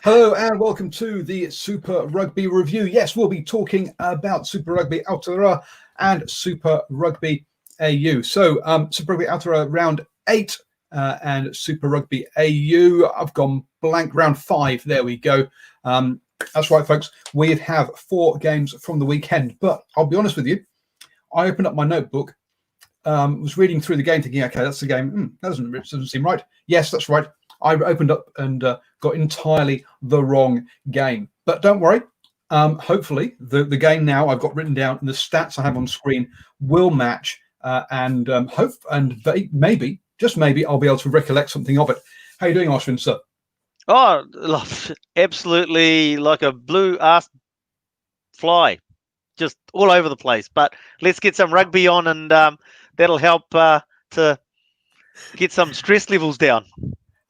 Hello and welcome to the Super Rugby Review. Yes, we'll be talking about Super Rugby Aotearoa and Super Rugby AU. So Super Rugby Aotearoa round 8 and Super Rugby AU. I've gone blank, round 5. There we go. That's right, folks. We have 4 games from the weekend. But I'll be honest with you, I opened up my notebook, was reading through the game thinking, okay, that's the game. That doesn't seem right. Yes, that's right. I opened up and got entirely the wrong game. But don't worry. Hopefully, the game now I've got written down and the stats I have on screen will match. Maybe, just maybe, I'll be able to recollect something of it. How are you doing, Arun, sir? Oh, absolutely like a blue-ass fly, just all over the place. But let's get some rugby on, and that'll help to get some stress levels down.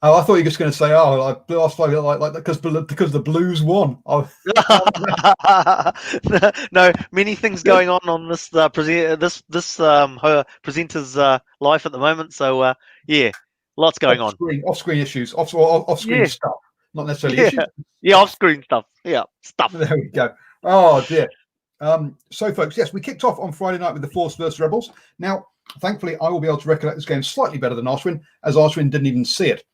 Oh, I thought you were just going to say, like because the Blues won. No, many things going on this presenter's life at the moment. So yeah, lots going on. Off-screen issues, off-screen stuff, not necessarily issues. Yeah, off-screen stuff. Yeah, stuff. There we go. Oh dear. So, folks, yes, we kicked off on Friday night with the Force versus Rebels. Now, thankfully, I will be able to recollect this game slightly better than Arun, as Arun didn't even see it.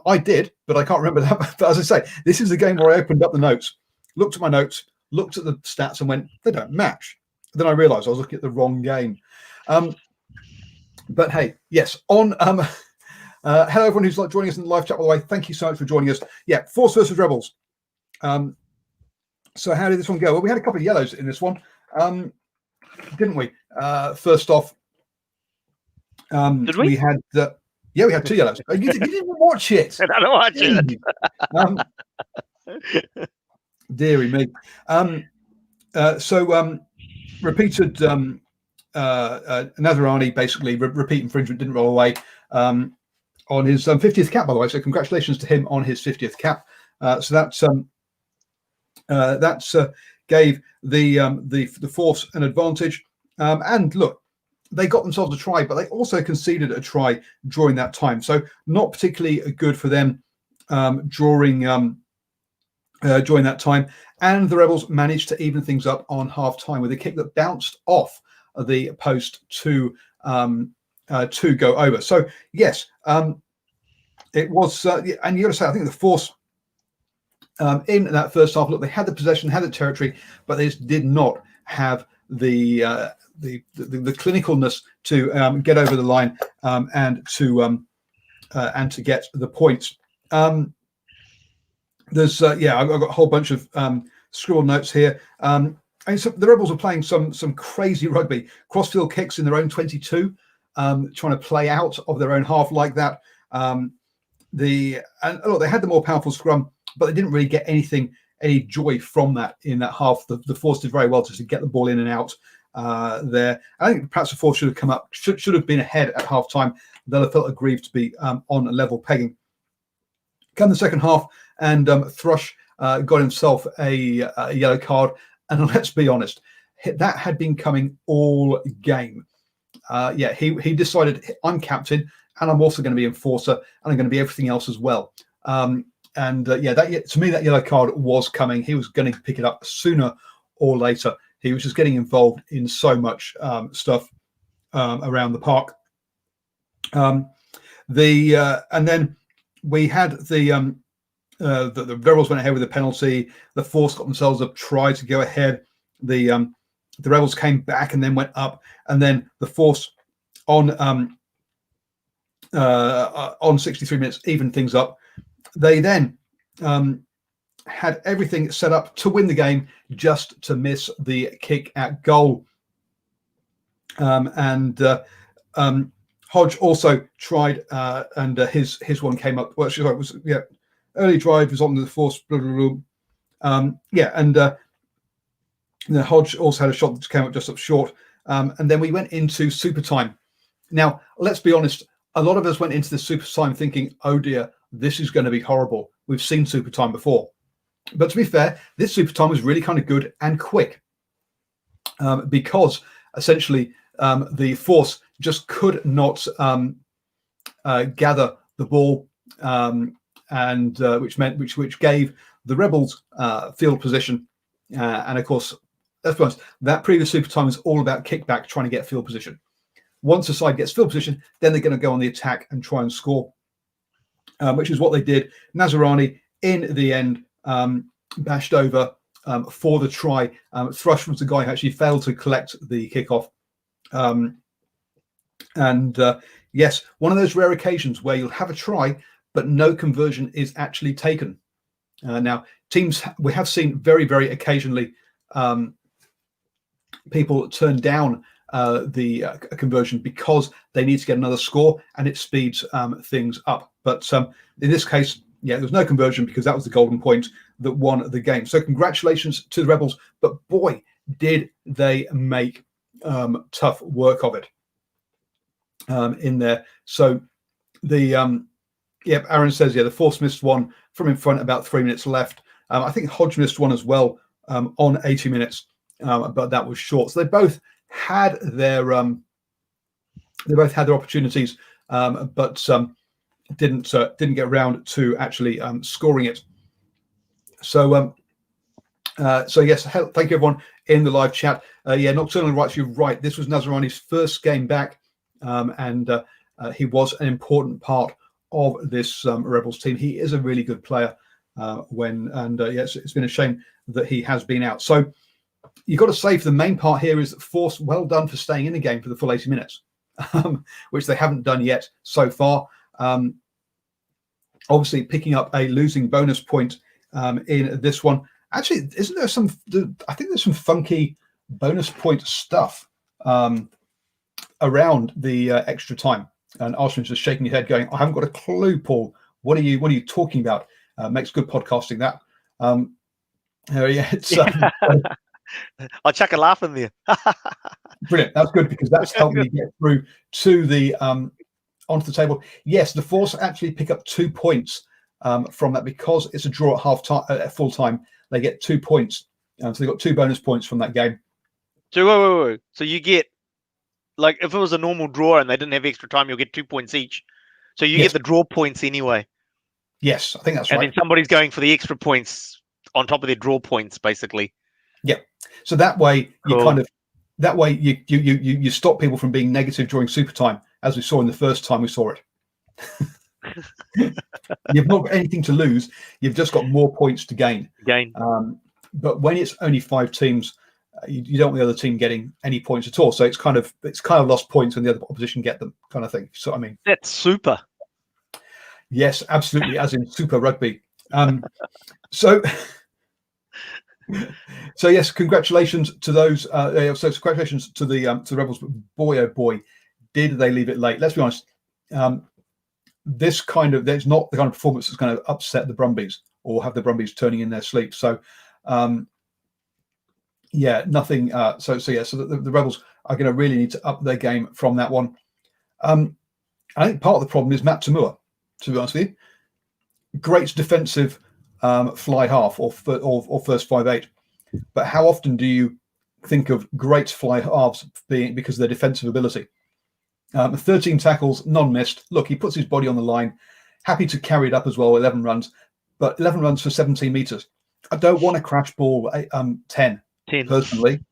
I did, but I can't remember that. But as I say, this is the game where I opened up the notes, looked at my notes, looked at the stats, and went, they don't match. Then I realised I was looking at the wrong game. But hey, yes, on. Hello, everyone who's joining us in the live chat, by the way. Thank you so much for joining us. Yeah, Force versus Rebels. So how did this one go? Well, we had a couple of yellows in this one, didn't we? First off, did we? We had we had 2 yellows. You didn't watch it. I don't watch it. Deary me. Repeated Nazarani, basically repeat infringement, didn't roll away on his 50th cap, by the way. So congratulations to him on his 50th cap. So that's gave the Force an advantage. And look, they got themselves a try, but they also conceded a try during that time. So not particularly good for them during that time. And the Rebels managed to even things up on half time with a kick that bounced off the post to go over. So yes, it was, and you got to say, I think the Force in that first half, look, they had the possession, had the territory, but they just did not have the clinicalness to get over the line and to get the points. There's I've got a whole bunch of scribbled notes here. And so the Rebels are playing some crazy rugby, crossfield kicks in their own 22, trying to play out of their own half like that. They had the more powerful scrum, but they didn't really get any joy from that in that half. The Force did very well to get the ball in and out there. I think perhaps the Force should have come up, should have been ahead at half time. They'll have felt aggrieved to be on a level pegging. Come the second half, and Thrush got himself a yellow card. And let's be honest, that had been coming all game. He decided, I'm captain, and I'm also going to be enforcer, and I'm going to be everything else as well. To me, that yellow card was coming. He was going to pick it up sooner or later. He was just getting involved in so much stuff around the park. And then we had the Rebels went ahead with the penalty. The Force got themselves a try to go ahead. The Rebels came back and then went up, and then the Force on 63 minutes evened things up. They then had everything set up to win the game, just to miss the kick at goal. Hodge also tried, and his one came up. Well, it was early drive was on the Force. Hodge also had a shot that came up just up short. And then we went into super time. Now, let's be honest. A lot of us went into the super time thinking, "Oh dear, this is going to be horrible. We've seen super time before." But to be fair, this super time was really kind of good and quick, because essentially the Force just could not gather the ball and which gave the Rebels field position. And of course, let's be honest, that previous super time was all about kickback, trying to get field position. Once the side gets field position, then they're going to go on the attack and try and score, which is what they did. Nazarani, in the end, bashed over for the try. Thrush was the guy who actually failed to collect the kickoff. Yes, one of those rare occasions where you'll have a try, but no conversion is actually taken. Now, teams, we have seen very, very occasionally people turn down the conversion because they need to get another score, and it speeds things up. But in this case, yeah, there was no conversion because that was the golden point that won the game. So congratulations to the Rebels, but boy, did they make tough work of it in there. So the Aaron says, yeah, the Force missed one from in front, about 3 minutes left. I think Hodge missed one as well on 80 minutes, but that was short. So they both had their opportunities, but didn't get around to actually scoring it. So yes, thank you everyone in the live chat. Yeah, Nocturnal Rights, you're right. This was Nazarani's first game back, and he was an important part of this Rebels team. He is a really good player. Yes, it's been a shame that he has been out. So you've got to say, for the main part here is that Force, well done for staying in the game for the full 80 minutes, which they haven't done yet so far. Obviously, picking up a losing bonus point in this one. Actually, isn't there some? I think there's some funky bonus point stuff around the extra time. And Arslan's just shaking his head, going, "I haven't got a clue, Paul. What are you talking about?" Makes good podcasting. That. It's. I'll chuck a laugh in there. Brilliant. That's good, because that's helped me get through to the onto the table. Yes, the Force actually pick up 2 points from that, because it's a draw at half time, at full time. They get 2 points, so they got 2 bonus points from that game. So wait. So you get, like, if it was a normal draw and they didn't have extra time, you'll get 2 points each. So you get the draw points anyway. Yes, I think that's right. And then somebody's going for the extra points on top of their draw points, basically. Yeah. So that way you stop people from being negative during super time, as we saw in the first time we saw it. You've not got anything to lose. You've just got more points to gain. But when it's only 5 teams, you don't want the other team getting any points at all. So it's kind of lost points when the other opposition get them, kind of thing. So I mean, that's super. Yes, absolutely, as in Super Rugby. So yes, congratulations to those. So congratulations to the Rebels. But boy, oh boy, did they leave it late. Let's be honest. There's not the kind of performance that's going to upset the Brumbies or have the Brumbies turning in their sleep. So nothing. So the Rebels are going to really need to up their game from that one. I think part of the problem is Matt Tamua, to be honest with you. Great defensive fly half or first 5'8", but how often do you think of great fly halves being because of their defensive ability? 13 tackles, none missed. Look, he puts his body on the line, happy to carry it up as well. 11 runs, but 11 runs for 17 meters. I don't want a crash ball 10 personally.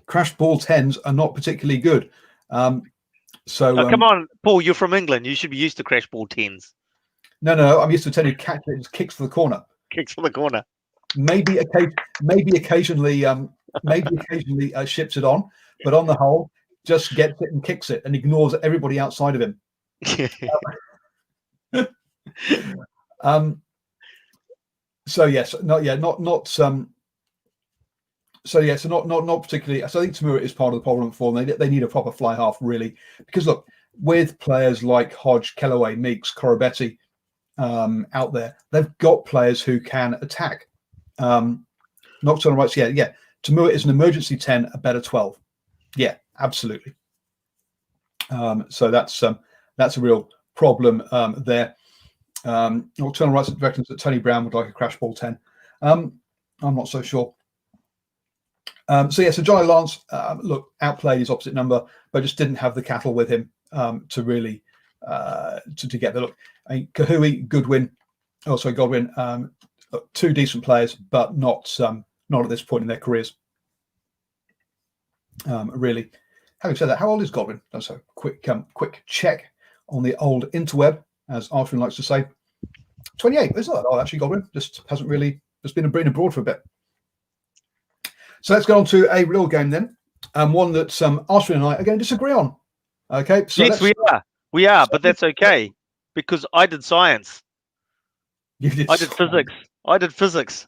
Crash ball 10s are not particularly good. Come on, Paul, you're from England. You should be used to crash ball 10s. No, I'm used to 10 who catch it, just kicks for the corner. Kicks for the corner. Maybe occasionally ships it on, but on the whole, just gets it and kicks it and ignores everybody outside of him. So not particularly. So I think Tamura is part of the problem for them. They need a proper fly half, really, because look, with players like Hodge, Kellaway, Meeks, Corabetti out there, they've got players who can attack. Nocturnal Rights, Tamura is an emergency 10, a better 12. Yeah, absolutely. So that's a real problem there. Nocturnal Rights reckons that Tony Brown would like a crash ball 10. I'm not so sure. So Johnny Lance, outplayed his opposite number, but just didn't have the cattle with him to really to get the look. I mean, Kahui, Godwin, two decent players, but not at this point in their careers. Really. Having said that, how old is Godwin? That's a quick check on the old interweb, as Arthur likes to say. 28. It's not that old, actually. Godwin just hasn't really just been abroad for a bit. So let's go on to a real game then, one that Arthur and I are going to disagree on. Okay. So yes, we are, but that's okay because I did science. You did. I did physics.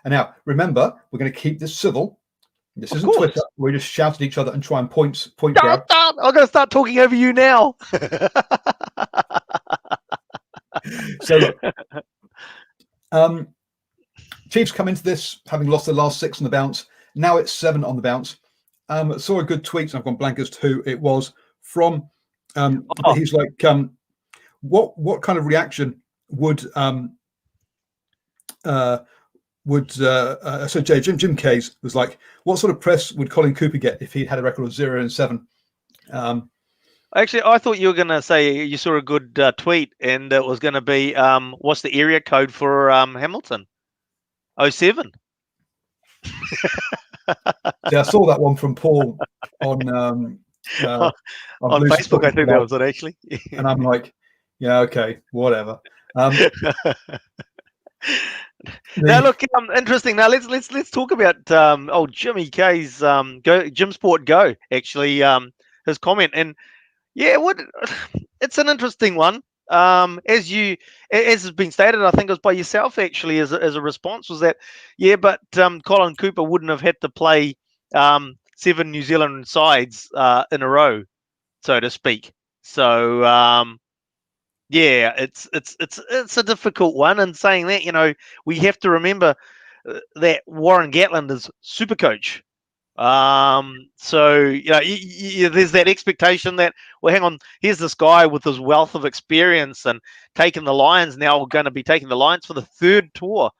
And now remember, we're going to keep this civil. This isn't Twitter. We just shout at each other and try and point grab. I'm going to start talking over you now. So look, Chiefs come into this having lost the last 6 on the bounce. Now it's 7 on the bounce. Saw a good tweet, and I've gone blank as to who it was from. He's like, what kind of reaction would Jim Case was like, what sort of press would Colin Cooper get if he'd had a record of 0-7? Actually, I thought you were going to say you saw a good tweet, and it was going to be, what's the area code for Hamilton? 07. Yeah, I saw that one from Paul on Facebook. I think that was it actually. And I'm like, yeah, okay, whatever. Now look, interesting. Now let's talk about old Jimmy K's Gym Sport Go. Actually, his comment, and yeah, it's an interesting one. As has been stated, I think it was by yourself actually, as a response was that, yeah, but Colin Cooper wouldn't have had to play 7 New Zealand sides in a row, so to speak. So yeah, it's a difficult one. And saying that, we have to remember that Warren Gatland is super coach. So there's that expectation that, well, hang on, here's this guy with his wealth of experience and taking the Lions, now going to be taking the Lions for the 3rd tour.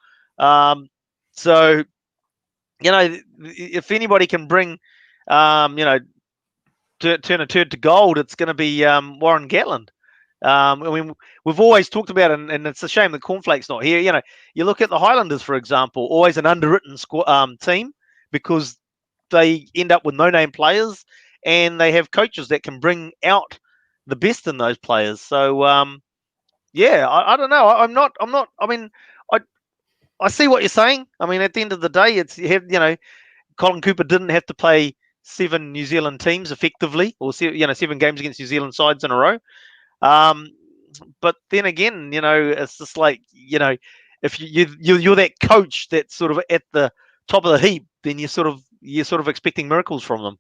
So if anybody can bring turn a turd to gold, it's going to be Warren Gatland. I mean, we've always talked about it, and it's a shame that Cornflake's not here. You look at the Highlanders, for example, always an underwritten team because they end up with no-name players, and they have coaches that can bring out the best in those players. So, yeah, I don't know. I'm not. I mean, I see what you're saying. I mean, at the end of the day, Colin Cooper didn't have to play 7 New Zealand teams effectively, or 7 games against New Zealand sides in a row. But then again, it's just like, if you're that coach that's sort of at the top of the heap, then you're sort of expecting miracles from them.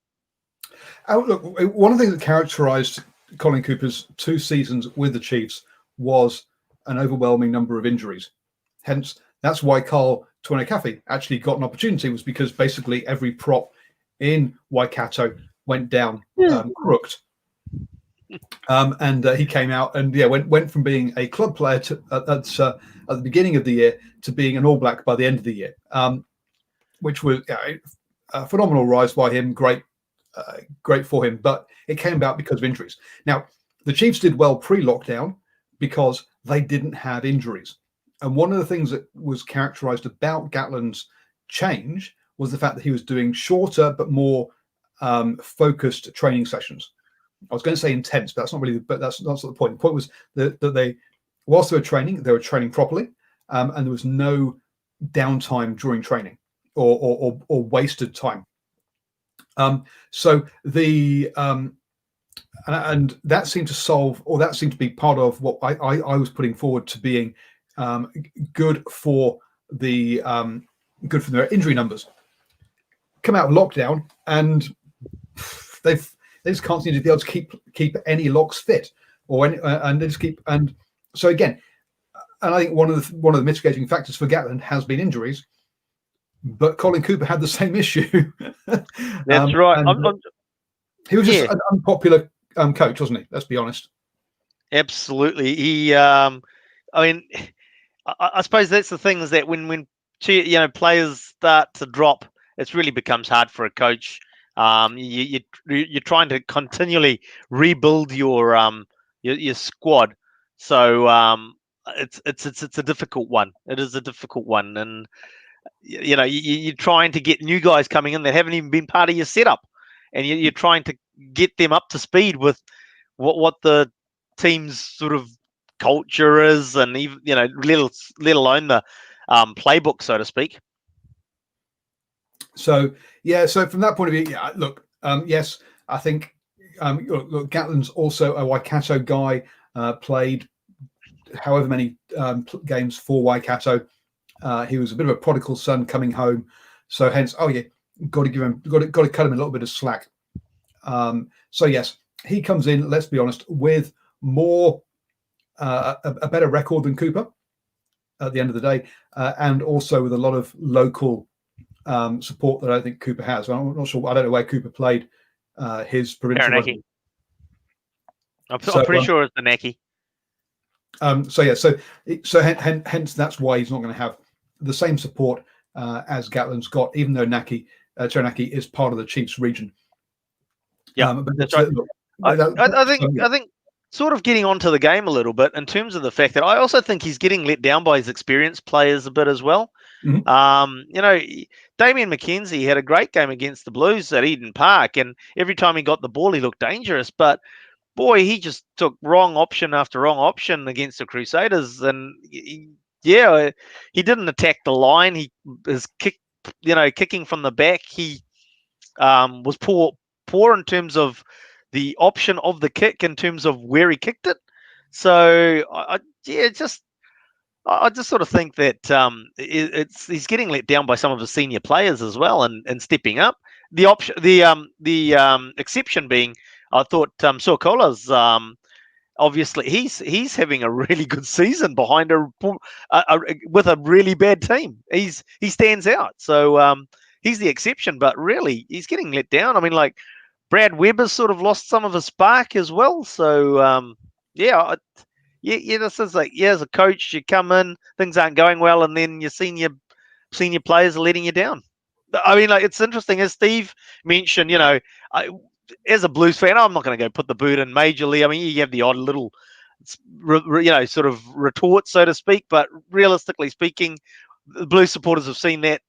Look, one of the things that characterized Colin Cooper's 2 seasons with the Chiefs was an overwhelming number of injuries. Hence, that's why Carl Tuanakafi actually got an opportunity, was because basically every prop in Waikato went down crooked. And he came out and went from being a club player at the beginning of the year to being an All Black by the end of the year, which was a phenomenal rise by him. Great for him, but it came about because of injuries. Now, the Chiefs did well pre-lockdown because they didn't have injuries. And one of the things that was characterized about Gatland's change was the fact that he was doing shorter but more focused training sessions. I was going to say intense, but that's not really. But that's not the point. The point was that they, whilst they were training properly, and there was no downtime during training or wasted time. So the and that seemed to solve, or that seemed to be part of what I was putting forward to being good for their injury numbers. Come out of lockdown, and they just can't seem to be able to keep any locks fit, and they just keep. And so again, and I think one of the mitigating factors for Gatland has been injuries, but Colin Cooper had the same issue. That's right. He was just an unpopular coach, wasn't he? Let's be honest. Absolutely. He. I mean, I suppose that's the thing, is that when players start to drop, it really becomes hard for a coach. You're trying to continually rebuild your your squad. So it's a difficult one. It is a difficult one, and you're trying to get new guys coming in that haven't even been part of your setup, and you're trying to get them up to speed with what the team's sort of culture is, and even let alone the playbook, so to speak. So from that point of view, look, yes, I think look, Gatland's also a Waikato guy, played however many games for Waikato. He was a bit of a prodigal son coming home, so hence, got to cut him a little bit of slack. So yes, he comes in, let's be honest, with more a better record than Cooper at the end of the day, and also with a lot of local support that I think Cooper has. I'm not sure. I don't know where Cooper played his provincial rugby. I'm pretty sure it's the Naki. So hence that's why he's not going to have the same support as Gatland's got, even though Taranaki is part of the Chiefs region. Yeah, that's right. I think sort of getting onto the game a little bit in terms of the fact that I also think he's getting let down by his experienced players a bit as well. Mm-hmm. Damien McKenzie had a great game against the Blues at Eden Park, and every time he got the ball, he looked dangerous. But boy, he just took wrong option after wrong option against the Crusaders, and he didn't attack the line. He is kicking from the back. He was poor in terms of the option of the kick, in terms of where he kicked it. So I just sort of think that he's getting let down by some of the senior players as well, and stepping up. The exception being, I thought Suokola's obviously he's having a really good season behind with a really bad team. He stands out. So he's the exception, but really he's getting let down. I mean, like Brad Webber's sort of lost some of his spark as well. So this is like, as a coach, you come in, things aren't going well, and then your senior players are letting you down. I mean, like, it's interesting, as Steve mentioned, as a Blues fan, I'm not going to go put the boot in majorly. I mean, you have the odd little, sort of retort, so to speak, but realistically speaking, the Blues supporters have seen that,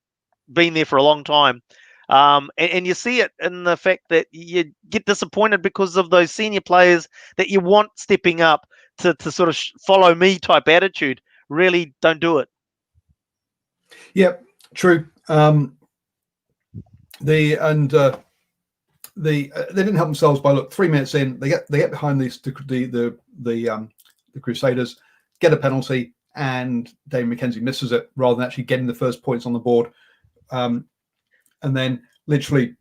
been there for a long time. And you see it in the fact that you get disappointed because of those senior players that you want stepping up to sort of follow me type attitude. Really don't do it. Yeah, true. They didn't help themselves by 3 minutes in, they get behind the Crusaders, get a penalty, and Dave McKenzie misses it rather than actually getting the first points on the board. And then literally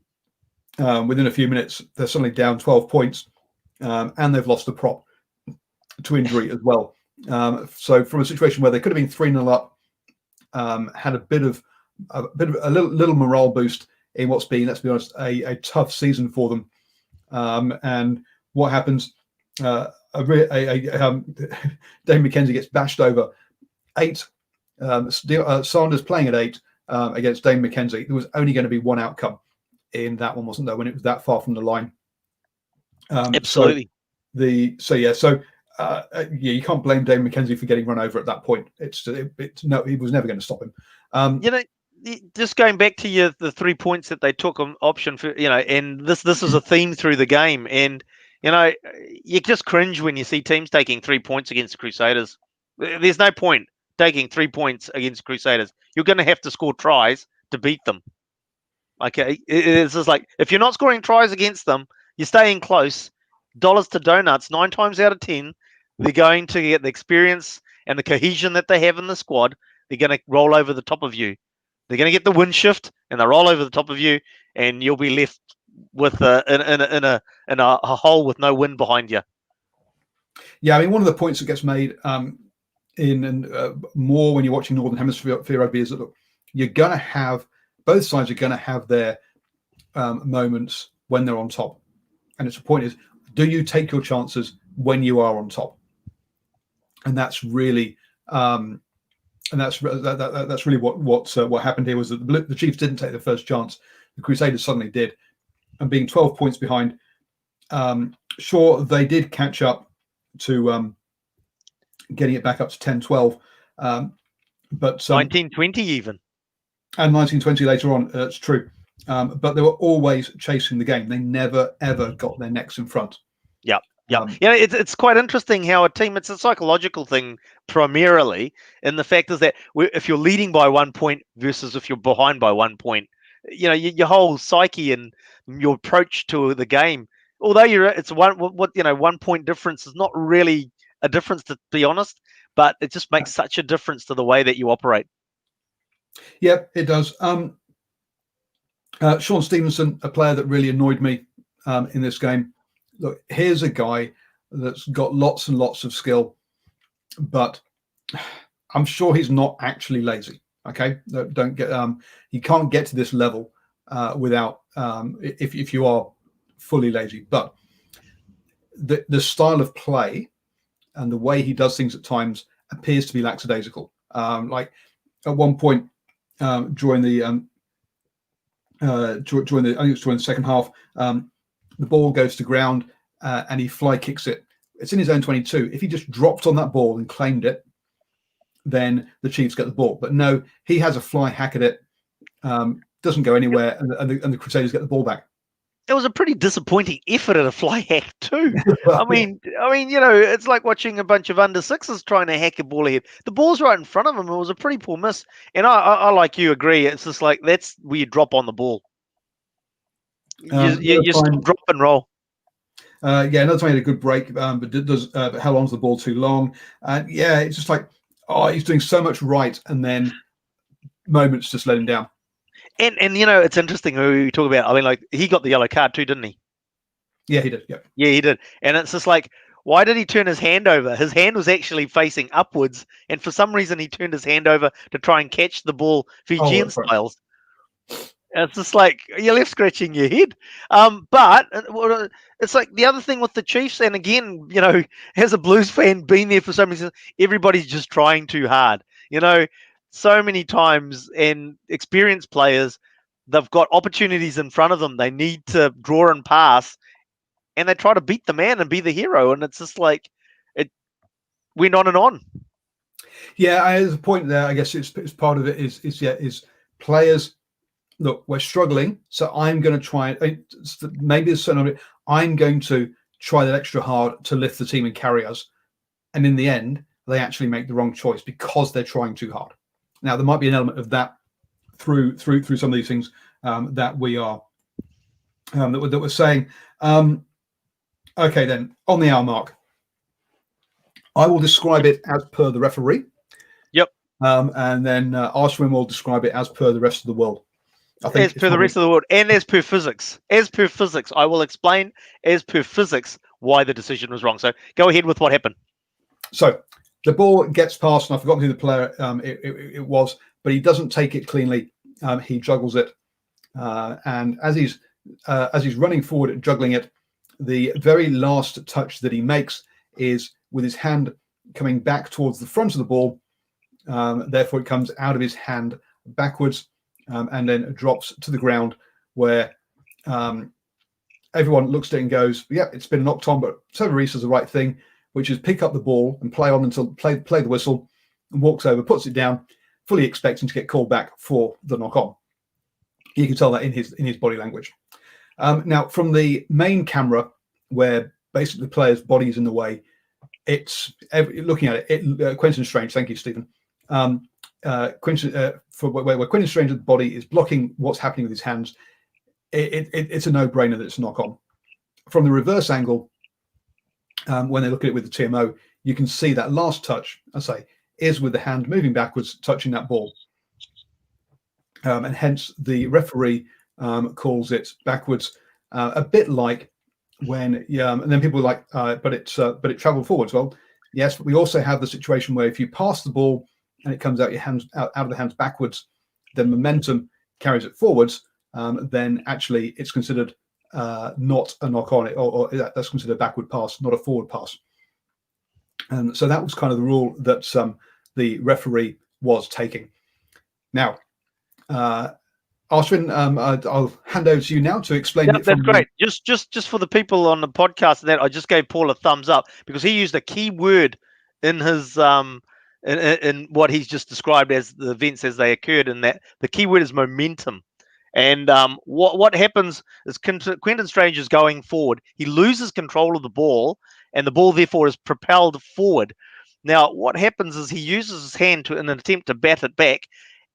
within a few minutes, they're suddenly down 12 points, and they've lost the prop to injury as well. So from a situation where they could have been 3-0 up, had a little morale boost in what's been, let's be honest, a tough season for them. And what happens? Dave McKenzie gets bashed over 8. Sanders playing at 8 against Dave McKenzie. There was only going to be one outcome in that one, wasn't there, when it was that far from the line? Absolutely. You can't blame Dave McKenzie for getting run over at that point. No, he was never going to stop him. Just going back to the 3 points that they took on option for, and this is a theme through the game, and you just cringe when you see teams taking 3 points against the Crusaders. There's no point taking 3 points against the Crusaders. You're going to have to score tries to beat them. Okay, it's just like, if you're not scoring tries against them, you're staying close. Dollars to donuts, 9 times out of 10, they're going to get the experience and the cohesion that they have in the squad. They're going to roll over the top of you. They're going to get the wind shift, and they'll roll over the top of you, and you'll be left with in a hole with no wind behind you. Yeah, I mean, one of the points that gets made more when you're watching Northern Hemisphere rugby is that, look, you're going to have, both sides are going to have their moments when they're on top, and the point is, do you take your chances when you are on top? And that's really that's really what happened here, was that the Chiefs didn't take the first chance. The Crusaders suddenly did, and being 12 points behind, sure, they did catch up to getting it back up to 10-12. But 1920 even. And 1920 later on, it's true. But they were always chasing the game. They never, ever got their necks in front. Yeah. It's quite interesting how a team, it's a psychological thing primarily. And the fact is that if you're leading by 1 point versus if you're behind by 1 point, your whole psyche and your approach to the game, although it's 1 point difference is not really a difference, to be honest, but it just makes such a difference to the way that you operate. Yeah, it does. Sean Stevenson, a player that really annoyed me in this game. Look, here's a guy that's got lots and lots of skill, but I'm sure he's not actually lazy. Okay, don't get you can't get to this level without if you are fully lazy. But the style of play and the way he does things at times appears to be lackadaisical. Like at one point during the I think it's during the second half, the ball goes to ground and he fly kicks it. It's in his own 22. If he just dropped on that ball and claimed it, then the Chiefs get the ball. But no, he has a fly hack at it, doesn't go anywhere, and the Crusaders get the ball back. It was a pretty disappointing effort at a fly hack too. I mean, it's like watching a bunch of under sixes trying to hack a ball ahead. The ball's right in front of him. It was a pretty poor miss. And I like you agree. It's just like that's where you drop on the ball. You stop, drop and roll. Another time he had a good break, but held on to the ball too long. And it's just like, he's doing so much right, and then moments just let him down. And it's interesting who you talk about. I mean, like, he got the yellow card too, didn't he? Yeah, he did. Yeah. Yeah, he did. And it's just like, why did he turn his hand over? His hand was actually facing upwards, and for some reason he turned his hand over to try and catch the ball Fijian styles. And it's just like, you're left scratching your head. But it's like the other thing with the Chiefs, and again, as a Blues fan, being there for some reason, everybody's just trying too hard. So many times, and experienced players, they've got opportunities in front of them. They need to draw and pass, and they try to beat the man and be the hero. And it's just like it went on and on. Yeah, there's a point there. I guess it's part of it is players. Look, we're struggling, so I'm going to try. Maybe there's certain of it. I'm going to try that extra hard to lift the team and carry us. And in the end, they actually make the wrong choice because they're trying too hard. Now, there might be an element of that through some of these things that we are that we're saying. Okay, then on the hour mark, I will describe it as per the referee. Yep. And then Ashwin will describe it as per the rest of the world. I think as per the rest of the world, and as per physics. As per physics, I will explain as per physics why the decision was wrong. So go ahead with what happened. So the ball gets past, and I've forgotten who the player it was, but he doesn't take it cleanly. He juggles it, and as he's running forward, juggling it, the very last touch that he makes is with his hand coming back towards the front of the ball. Therefore, it comes out of his hand backwards. And then drops to the ground where everyone looks at it and goes, yeah, it's been knocked on, but Trevor Reese does the right thing, which is pick up the ball and play on until play the whistle, and walks over, puts it down, fully expecting to get called back for the knock on. You can tell that in his body language. Now, from the main camera, where basically the player's body is in the way, looking at it. Quentin Strange, thank you, Stephen. Where Quentin Strange's body is blocking what's happening with his hands, it's a no-brainer that it's a knock-on. From the reverse angle, when they look at it with the TMO, you can see that last touch, is with the hand moving backwards, touching that ball. And hence the referee calls it backwards, a bit like when, and then people are like, but it traveled forwards. Well, yes, but we also have the situation where if you pass the ball and it comes out your hands out of the hands backwards, then momentum carries it forwards. Then actually it's considered not a knock on it, or that's considered a backward pass, not a forward pass. And so that was kind of the rule that the referee was taking. Now, Ashwin, I'll hand over to you now to explain Yeah, it that's from. great. Just for the people on the podcast, that I just gave Paul a thumbs up because he used a key word in his in what he's just described as the events as they occurred, and that the key word is momentum. And what happens is Quentin Strange is going forward. He loses control of the ball, and the ball therefore is propelled forward. Now, what happens is he uses his hand in an attempt to bat it back,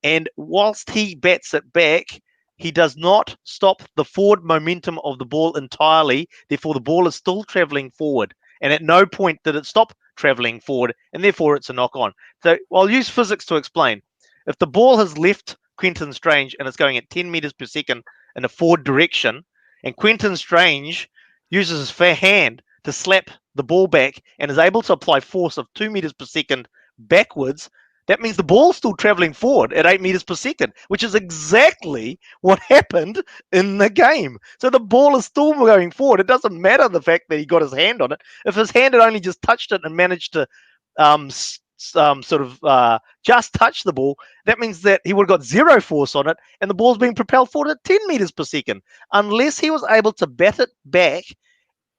and whilst he bats it back, he does not stop the forward momentum of the ball entirely. Therefore, the ball is still traveling forward, and at no point did it stop traveling forward, and therefore it's a knock on. So I'll use physics to explain. If the ball has left Quentin Strange and it's going at 10 meters per second in a forward direction, and Quentin Strange uses his fair hand to slap the ball back and is able to apply force of 2 meters per second backwards, that means the ball's still traveling forward at 8 meters per second, which is exactly what happened in the game. So the ball is still going forward. It doesn't matter the fact that he got his hand on it. If his hand had only just touched it and managed to just touch the ball, that means that he would have got zero force on it, and the ball's being propelled forward at 10 meters per second, unless he was able to bat it back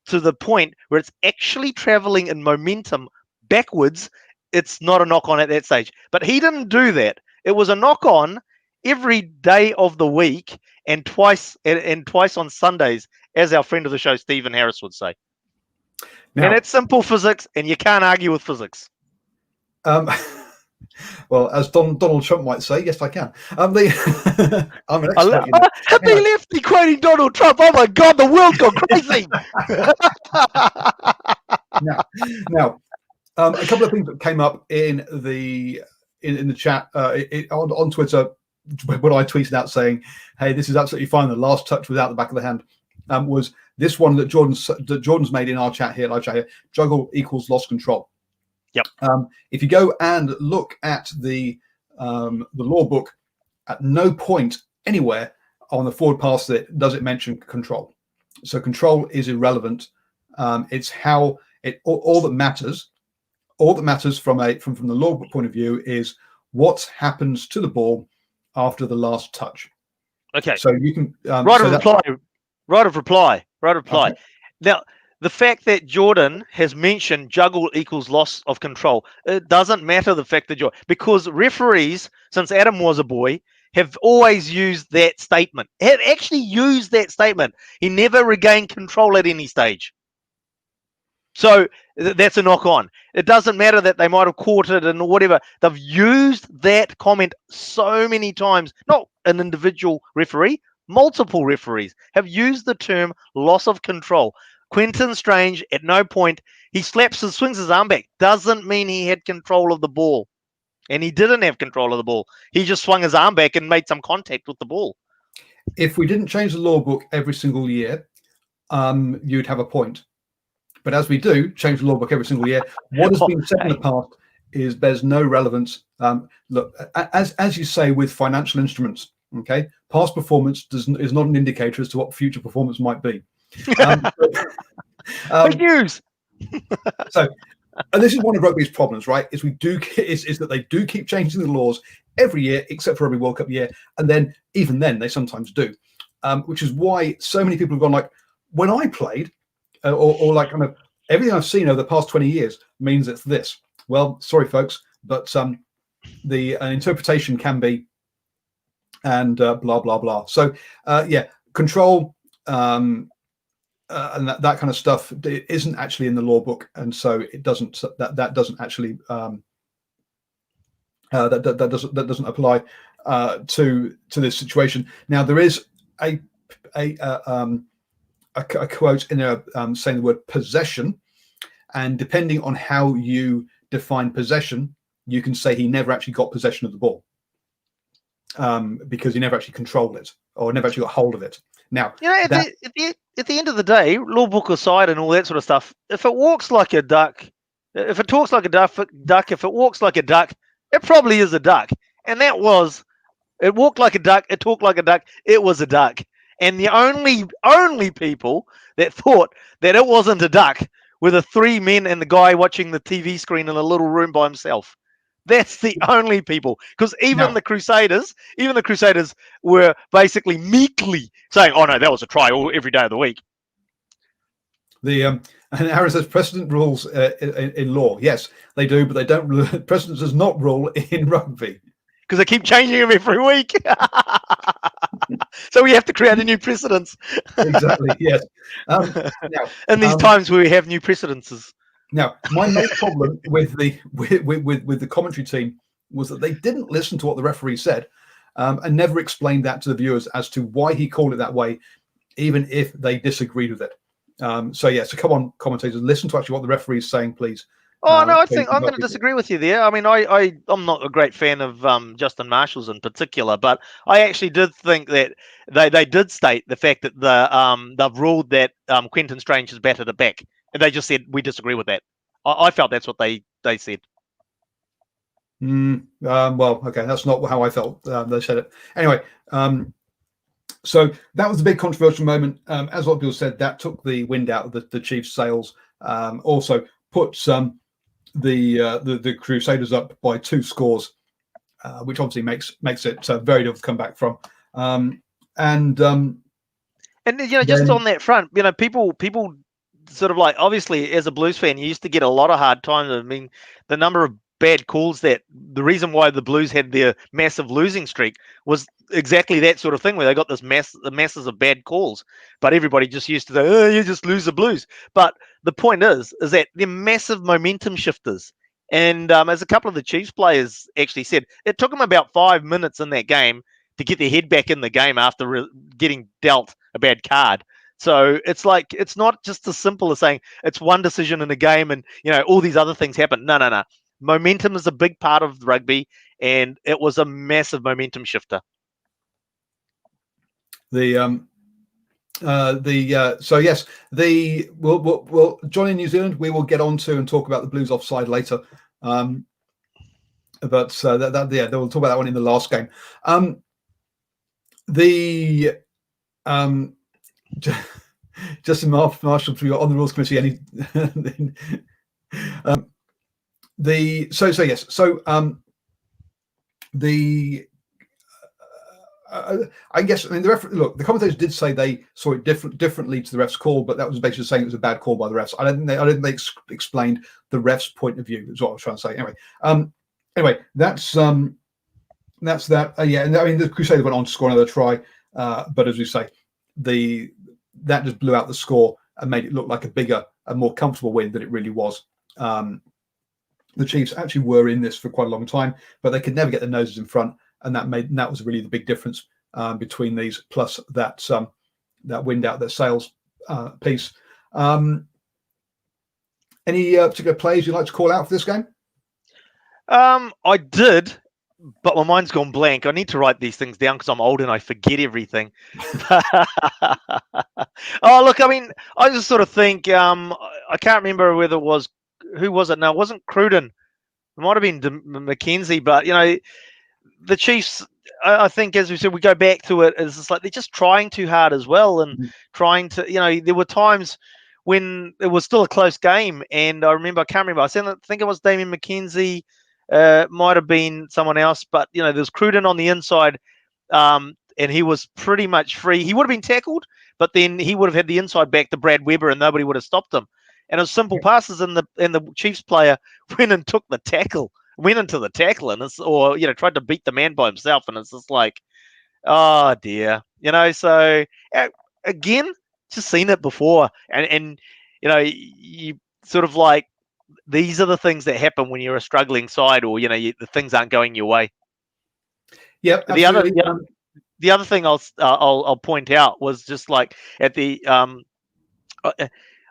to the point where it's actually traveling in momentum backwards. It's not a knock on at that stage. But he didn't do that. It was a knock on every day of the week and twice on Sundays, as our friend of the show, Stephen Harris, would say. Now, and it's simple physics, and you can't argue with physics. Well, as Donald Trump might say, yes, I can. I'm an expert. Happy lefty quoting Donald Trump. Oh my God, the world's gone crazy. Now, a couple of things that came up in the chat on Twitter when I tweeted out saying, "Hey, this is absolutely fine. The last touch without the back of the hand," was this one that Jordan's made in our chat here. Juggle equals lost control. Yep. If you go and look at the law book, at no point anywhere on the forward pass does it mention control. So control is irrelevant. It's how it all that matters. All that matters from the law book point of view is what happens to the ball after the last touch. Okay. So you can right of reply. Okay. Now, the fact that Jordan has mentioned juggle equals loss of control, it doesn't matter the fact that because referees, since Adam was a boy, have always used that statement. Have actually used that statement. He never regained control at any stage. So that's a knock on. It doesn't matter that they might have caught it and whatever. They've used that comment so many times. Not an individual referee, multiple referees have used the term loss of control. Quentin Strange, at no point, he swings his arm back. Doesn't mean he had control of the ball. And he didn't have control of the ball. He just swung his arm back and made some contact with the ball. If we didn't change the law book every single year, you'd have a point. But as we do change the law book every single year, what has been said in the past bears no relevance. Look, as you say with financial instruments, okay, past performance is not an indicator as to what future performance might be. Fake news. So, and this is one of rugby's problems, right? Is that they do keep changing the laws every year, except for every World Cup year, and then even then they sometimes do, which is why so many people have gone like, when I played, or like kind of everything I've seen over the past 20 years means it's this. Well, sorry, folks, but the interpretation can be, and blah blah blah. So control. And that kind of stuff isn't actually in the law book, and so it doesn't. That doesn't actually that doesn't apply to this situation. Now there is a quote in there saying the word possession, and depending on how you define possession, you can say he never actually got possession of the ball because he never actually controlled it or never actually got hold of it. Now, at the end of the day, law book aside and all that sort of stuff, if it walks like a duck, if it talks like a duck, if it walks like a duck, it probably is a duck. And it walked like a duck, it talked like a duck, it was a duck. And the only people that thought that it wasn't a duck were the three men and the guy watching the TV screen in a little room by himself. That's the only people, because even Now, the Crusaders were basically meekly saying, "Oh no, that was a try every day of the week." and Aaron says precedent rules in law. Yes, they do, but they don't. Precedent does not rule in rugby because they keep changing them every week. So we have to create a new precedence. Exactly. Yes. Now, in these times where we have new precedences. Now, my main problem with the commentary team was that they didn't listen to what the referee said, and never explained that to the viewers as to why he called it that way, even if they disagreed with it. So come on, commentators, listen to actually what the referee is saying, please. Oh no, I think I'm going to disagree with you there. I mean, I'm not a great fan of Justin Marshall's in particular, but I actually did think that they did state the fact that they've ruled that Quentin Strange has batted it back, and they just said we disagree with that. I felt that's what they said. Well, okay, that's not how I felt. They said it anyway. So that was a big controversial moment. As a lot of people said, that took the wind out of the Chiefs' sails. Also put the Crusaders up by 2 scores, which obviously makes it very difficult to come back from. And just on that front, people sort of like, obviously as a Blues fan, you used to get a lot of hard times. I mean, the number of bad calls, that the reason why the Blues had their massive losing streak was exactly that sort of thing, where they got this masses of bad calls, but everybody just used to say, "Oh, you just lose the Blues." But the point is that they're massive momentum shifters, and as a couple of the Chiefs players actually said, it took them about 5 minutes in that game to get their head back in the game after getting dealt a bad card. So it's like, it's not just as simple as saying it's one decision in a game and all these other things happen. No. Momentum is a big part of rugby, and it was a massive momentum shifter. So yes, we'll Johnny in New Zealand, we will get on to and talk about the Blues offside later. But we'll talk about that one in the last game. Justin Marshall on the rules committee. I guess, the commentators did say they saw it differently to the ref's call, but that was basically saying it was a bad call by the refs. I don't think they explained the ref's point of view. Is what I was trying to say. Anyway, that's that. And I mean, the Crusaders went on to score another try, but as we say, that just blew out the score and made it look like a bigger and more comfortable win than it really was. The Chiefs actually were in this for quite a long time, but they could never get their noses in front, and that was really the big difference between these, plus that wind out their sails piece. Any particular players you'd like to call out for this game? I did, but my mind's gone blank. I need to write these things down because I'm old and I forget everything. Oh, look, I mean, I just sort of think, I can't remember whether it was, who was it? No, it wasn't Cruden. It might have been McKenzie, but, the Chiefs, I think, as we said, we go back to it, it's just like they're just trying too hard as well, and trying to, there were times when it was still a close game, and I can't remember, I think it was Damien McKenzie, might have been someone else, but there's Cruden on the inside, and he was pretty much free. He would have been tackled, but then he would have had the inside back to Brad Weber, and nobody would have stopped him. And it was simple passes, and the Chiefs player went and took the tackle, went into the tackle, and tried to beat the man by himself, and it's just like, oh dear, So again, just seen it before, and you sort of like, these are the things that happen when you're a struggling side, or the things aren't going your way. Yep. The other thing I'll point out was just like at the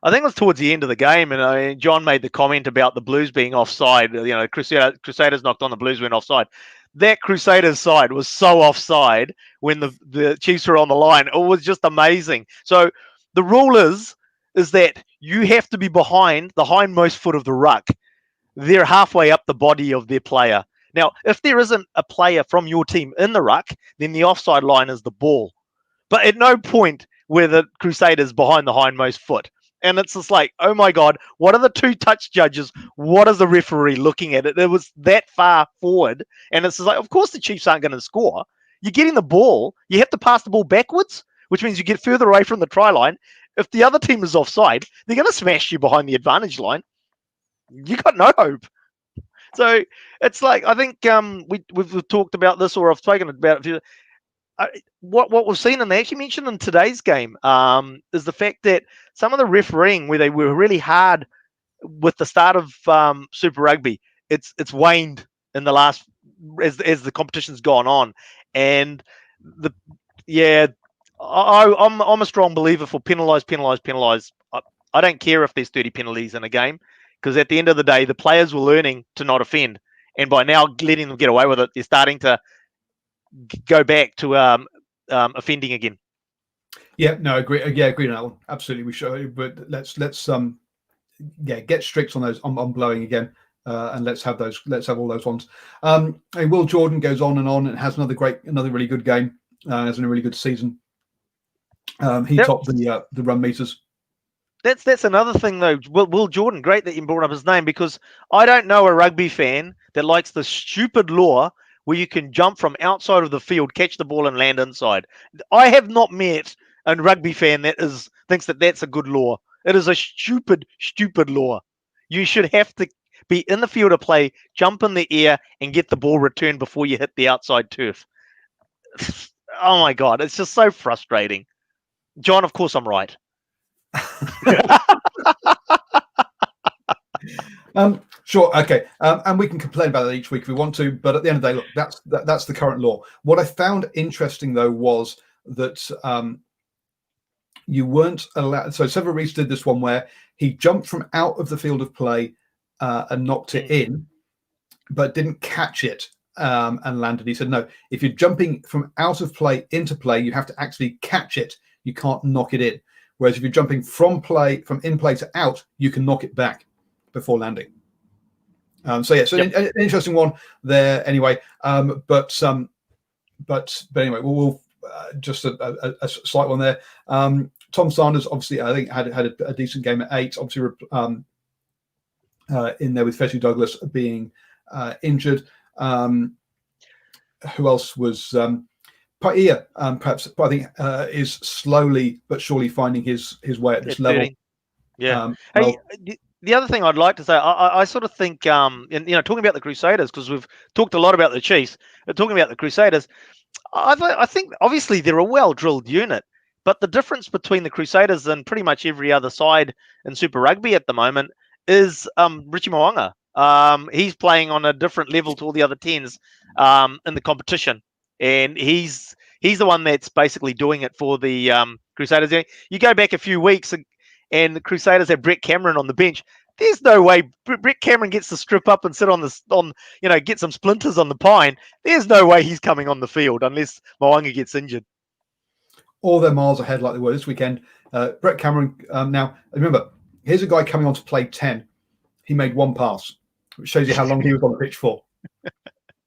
I think it was towards the end of the game, and John made the comment about the Blues being offside. Crusaders knocked on, the Blues went offside. That Crusaders side was so offside when the Chiefs were on the line. It was just amazing. So the rule is that you have to be behind the hindmost foot of the ruck. They're halfway up the body of their player. Now, if there isn't a player from your team in the ruck, then the offside line is the ball. But at no point were the Crusaders behind the hindmost foot. And it's just like, oh my God, what are the two touch judges? What is the referee looking at it? It was that far forward. And it's just like, of course the Chiefs aren't going to score. You're getting the ball. You have to pass the ball backwards, which means you get further away from the try line. If the other team is offside, they're going to smash you behind the advantage line. You got no hope. So it's like, I think we've talked about this, or I've spoken about it. What we've seen, and they actually mentioned in today's game, is the fact that some of the refereeing, where they were really hard with the start of Super Rugby, it's waned in the last as the competition's gone on, and I'm a strong believer for penalise. I don't care if there's 30 penalties in a game, because at the end of the day, the players were learning to not offend, and by now letting them get away with it, they're starting to go back to offending again. Yeah, no, agree. Yeah, agree on that one. Absolutely, we should. But let's get strict on those on blowing again, and let's have all those ones. And Will Jordan goes on and has another really good game. Has a really good season. He topped the run meters. That's another thing though. Will Jordan, great that you brought up his name, because I don't know a rugby fan that likes the stupid law where you can jump from outside of the field, catch the ball, and land inside. I have not met a rugby fan that thinks that that's a good law. It is a stupid law. You should have to be in the field of play, jump in the air, and get the ball returned before you hit the outside turf. Oh my God, it's just so frustrating. John, of course I'm right. Sure, okay, and we can complain about that each week if we want to, but at the end of the day, look, that's the current law. What I found interesting though was that you weren't allowed. So Sever Reese did this one where he jumped from out of the field of play and knocked it in, but didn't catch it and landed. He said, no, if you're jumping from out of play into play, you have to actually catch it. You can't knock it in. Whereas if you're jumping from in play to out, you can knock it back before landing. An interesting one there. Anyway, but anyway, we'll just a slight one there. Tom Sanders, obviously, I think had a decent game at 8. Obviously, in there with Feshu Douglas being injured. Who else was? Paia, perhaps, I think, is slowly but surely finding his way at this level. Yeah. The other thing I'd like to say, I sort of think, and talking about the Crusaders, because we've talked a lot about the Chiefs, but talking about the Crusaders, I think obviously they're a well-drilled unit, but the difference between the Crusaders and pretty much every other side in Super Rugby at the moment is Richie Mo'unga. He's playing on a different level to all the other 10s in the competition, and he's the one that's basically doing it for the Crusaders. You go back a few weeks, and the Crusaders have Brett Cameron on the bench. There's no way Brett Cameron gets to strip up and sit get some splinters on the pine. There's no way he's coming on the field unless Mo'unga gets injured. Or they're miles ahead like they were this weekend. Brett Cameron, now, remember, here's a guy coming on to play 10. He made one pass, which shows you how long he was on the pitch for.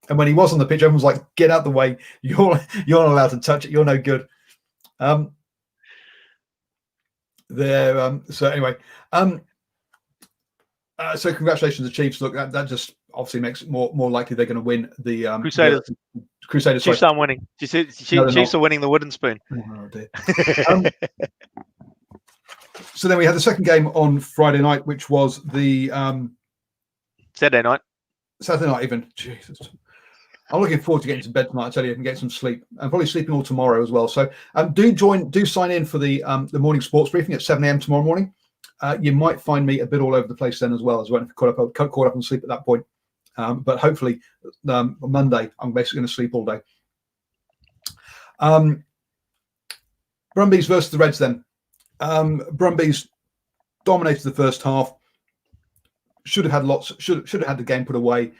And when he was on the pitch, everyone was like, get out the way. You're not allowed to touch it. You're no good. So anyway, so congratulations to the Chiefs. Look, that just obviously makes it more likely they're going to win the Crusaders. Crusaders. Chiefs aren't winning. Chiefs are winning the wooden spoon. Oh, dear. So then we had the second game on Friday night, which was the Saturday night even. Jesus. I'm looking forward to getting to bed tonight. I tell you, I can get some sleep. I'm probably sleeping all tomorrow as well. So do sign in for the morning sports briefing at 7 a.m. tomorrow morning. You might find me a bit all over the place then as well, caught up on sleep at that point. But hopefully Monday, I'm basically going to sleep all day. Brumbies versus the Reds then. Brumbies dominated the first half. Should have had the game put away.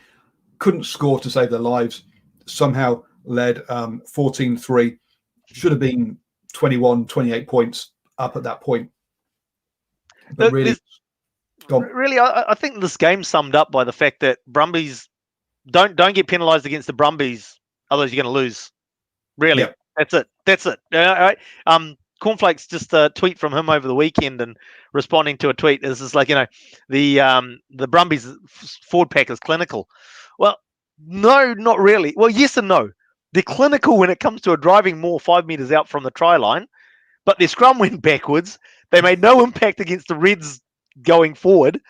Couldn't score to save their lives. Somehow led 14-3. Should have been 21, 28 points up at that point. But really, I think this game summed up by the fact that Brumbies don't get penalised against the Brumbies, otherwise you're going to lose. Really, yeah. That's it. Cornflakes, just a tweet from him over the weekend, and responding to a tweet is just like, the Brumbies forward pack is clinical. Well, no, not really. Well, yes and no. They're clinical when it comes to driving more 5 meters out from the try line, but their scrum went backwards. They made no impact against the Reds going forward,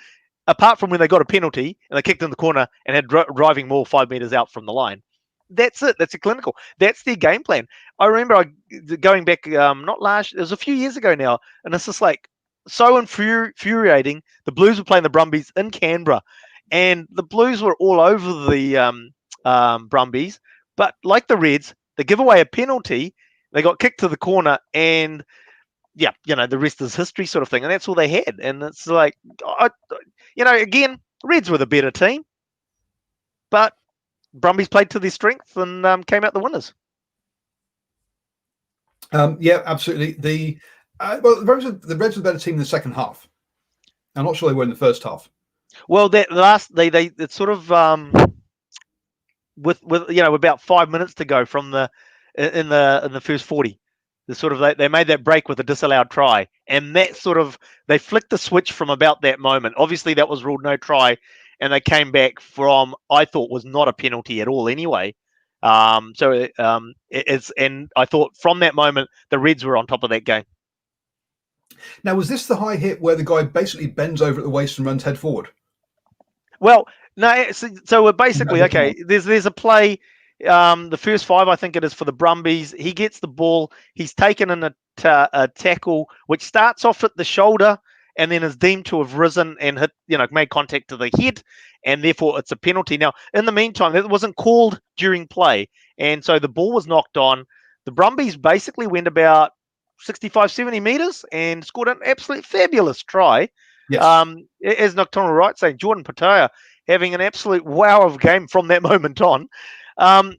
apart from when they got a penalty and they kicked in the corner and had driving more 5 meters out from the line. That's it. That's a clinical. That's their game plan. I remember going back, not last, it was a few years ago now, and it's just like so infuriating. The Blues were playing the Brumbies in Canberra, and the Blues were all over the Brumbies, but like the Reds, they give away a penalty, they got kicked to the corner, and yeah, the rest is history sort of thing, and that's all they had. And it's like, again, Reds were the better team, but Brumbies played to their strength and came out the winners. Yeah, absolutely. The Reds were the better team in the second half. I'm not sure they were in the first half. Well, that last it's sort of with about 5 minutes to go from in the first 40. They made that break with a disallowed try, and that sort of they flicked the switch from about that moment. Obviously, that was ruled no try, and they came back from, I thought, was not a penalty at all anyway. And I thought from that moment the Reds were on top of that game. Now, was this the high hit where the guy basically bends over at the waist and runs head forward? Well, no. So we're basically okay. There's a play. The first 5, I think it is, for the Brumbies. He gets the ball. He's taken in a tackle, which starts off at the shoulder and then is deemed to have risen and hit, made contact to the head, and therefore it's a penalty. Now, in the meantime, that wasn't called during play, and so the ball was knocked on. The Brumbies basically went about 65, 70 meters and scored an absolute fabulous try. Yes. As Nocturnal Right saying, Jordan Petala having an absolute wow of game from that moment on. And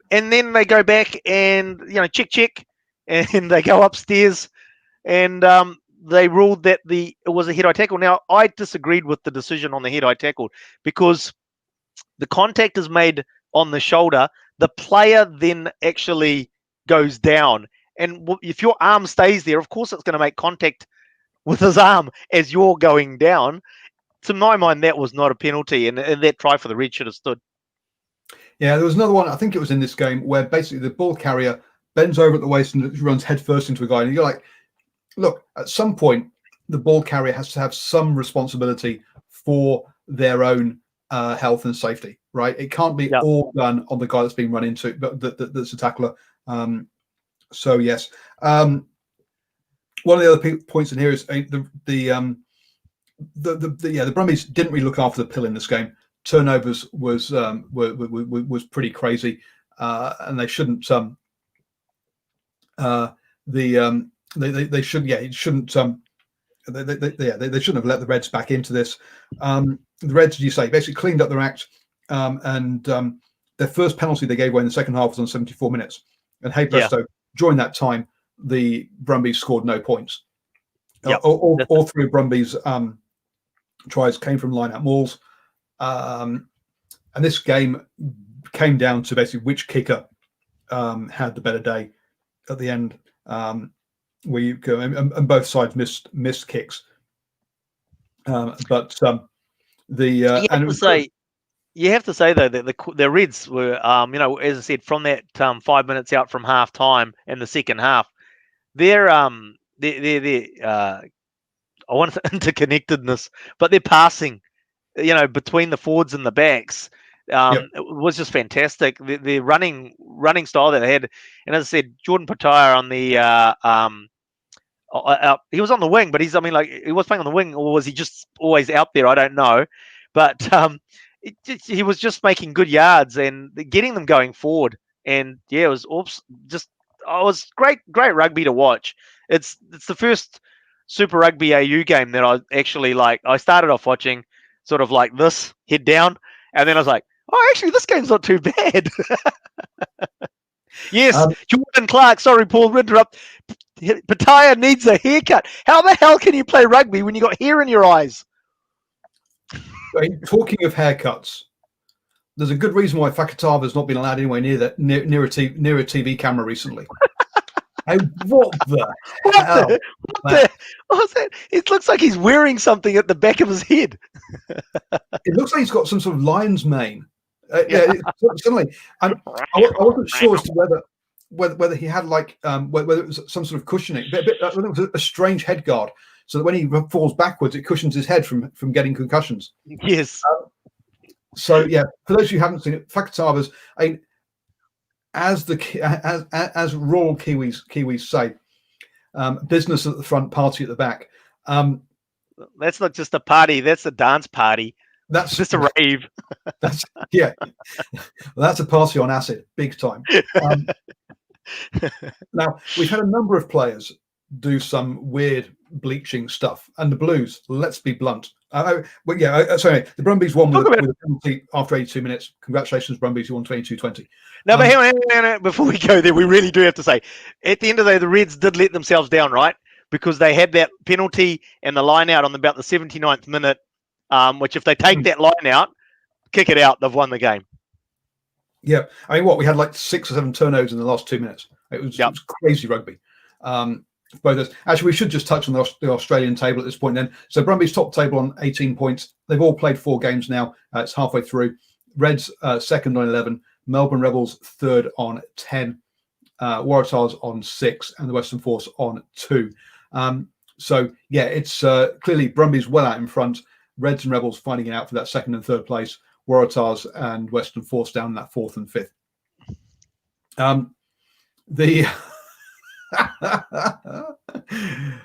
then they go back and, check, and they go upstairs, and they ruled that it was a head-high tackle. Now, I disagreed with the decision on the head-high tackle because the contact is made on the shoulder. The player then actually goes down. And if your arm stays there, of course it's going to make contact with his arm as you're going down. To my mind, that was not a penalty, and that try for the Reds should have stood. Yeah, there was another one, I think it was in this game, where basically the ball carrier bends over at the waist and runs headfirst into a guy. And you're like, look, at some point, the ball carrier has to have some responsibility for their own health and safety, right? It can't be all done on the guy that's being run into, but that's a tackler. So, yes. One of the other points in here is the Brumbies didn't really look after the pill in this game. Turnovers was pretty crazy, and they shouldn't. They shouldn't have let the Reds back into this. The Reds, as you say, basically cleaned up their act, and their first penalty they gave away in the second half was on 74 minutes. And hey presto, during that time, the Brumbies scored no points. All 3 Brumbies tries came from line-out mauls. And this game came down to basically which kicker had the better day at the end. Where you go, and both sides missed kicks. But you have to say though that the Reds were, as I said, from that 5 minutes out from half time in the second half, they're I want interconnectedness, but their passing, between the forwards and the backs, it was just fantastic. The running style that they had, and as I said, Jordan Petala on the he was on the wing, but he was playing on the wing, or was he just always out there? I don't know, but he was just making good yards and getting them going forward. And it was great rugby to watch. It's the first Super Rugby AU game that I actually like. I started off watching sort of like this, head down, and then I was like, oh, actually, this game's not too bad. Yes, Jordan Clark. Sorry, Paul, interrupt. Petala needs a haircut. How the hell can you play rugby when you got hair in your eyes? Talking of haircuts, there's a good reason why Fakatava's not been allowed anywhere near a TV camera recently. What the What hell? the, what's that? It looks like he's wearing something at the back of his head. It looks like he's got some sort of lion's mane. Yeah. Suddenly, I wasn't sure as to whether he had like whether it was some sort of cushioning. But it was a strange head guard, so that when he falls backwards, it cushions his head from getting concussions. Yes. So yeah, for those of you who haven't seen it, Fakatava's as rural Kiwis say, business at the front, party at the back. That's not just a party; that's a dance party. That's just a rave. That's that's a party on acid, big time. Now we've had a number of players do some weird bleaching stuff, and the Blues. Let's be blunt. Sorry, the Brumbies won with a penalty after 82 minutes. Congratulations, Brumbies! You won 22-20. No, but hang on, before we go there, we really do have to say, at the end of the day, the Reds did let themselves down, right? Because they had that penalty and the line out on about the 79th minute, which if they take that line out, kick it out, they've won the game. Yeah, I mean, we had like 6 or 7 turnovers in the last 2 minutes. It was crazy rugby. Both those. Actually, we should just touch on the Australian table at this point then. So Brumbies top table on 18 points. They've all played 4 games now. It's halfway through. Reds second on 11. Melbourne Rebels third on 10. Waratahs on 6. And the Western Force on 2. So, yeah, it's clearly Brumbies well out in front. Reds and Rebels fighting it out for that second and third place. Waratahs and Western Force down in that 4th and 5th.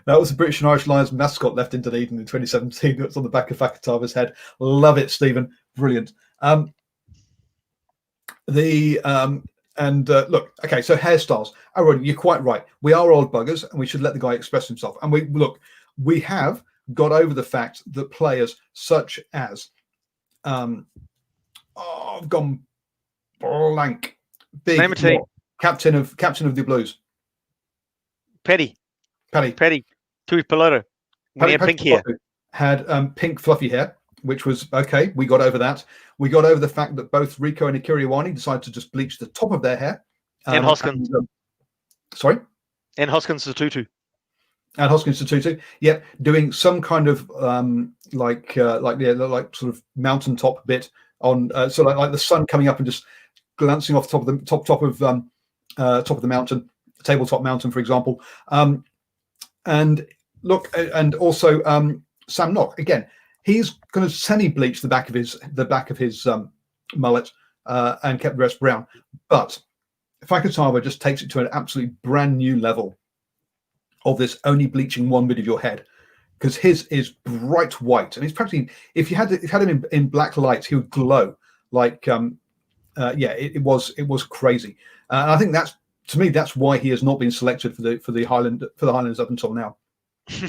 That was the British and Irish Lions mascot left in Dunedin in 2017. That's on the back of Fakatava's head. Love it, Stephen. Brilliant. Look, okay, so hairstyles. Arun, you're quite right. We are old buggers, and we should let the guy express himself. And we have got over the fact that players such as I've gone blank. Name a team. Captain of the Blues. Paddy. Tui Pelota. When he had pink hair. Had pink fluffy hair, which was okay. We got over that. We got over the fact that both Rico and Akira Iwani decided to just bleach the top of their hair. And Hoskins. Sorry? And Hoskins Tutu. And Hoskins Tutu. Yeah, doing some kind of like sort of mountaintop bit on so like the sun coming up and just glancing off the top of the mountain, tabletop mountain, for example. And look, and also Sam Nock again. He's kind of semi-bleached the back of his mullet and kept the rest brown. But Fakatava just takes it to an absolutely brand new level of this only bleaching one bit of your head, because his is bright white, and he's practically, if you had him in black light, he would glow like it was crazy. And I think that's why he has not been selected for the Highlanders up until now. They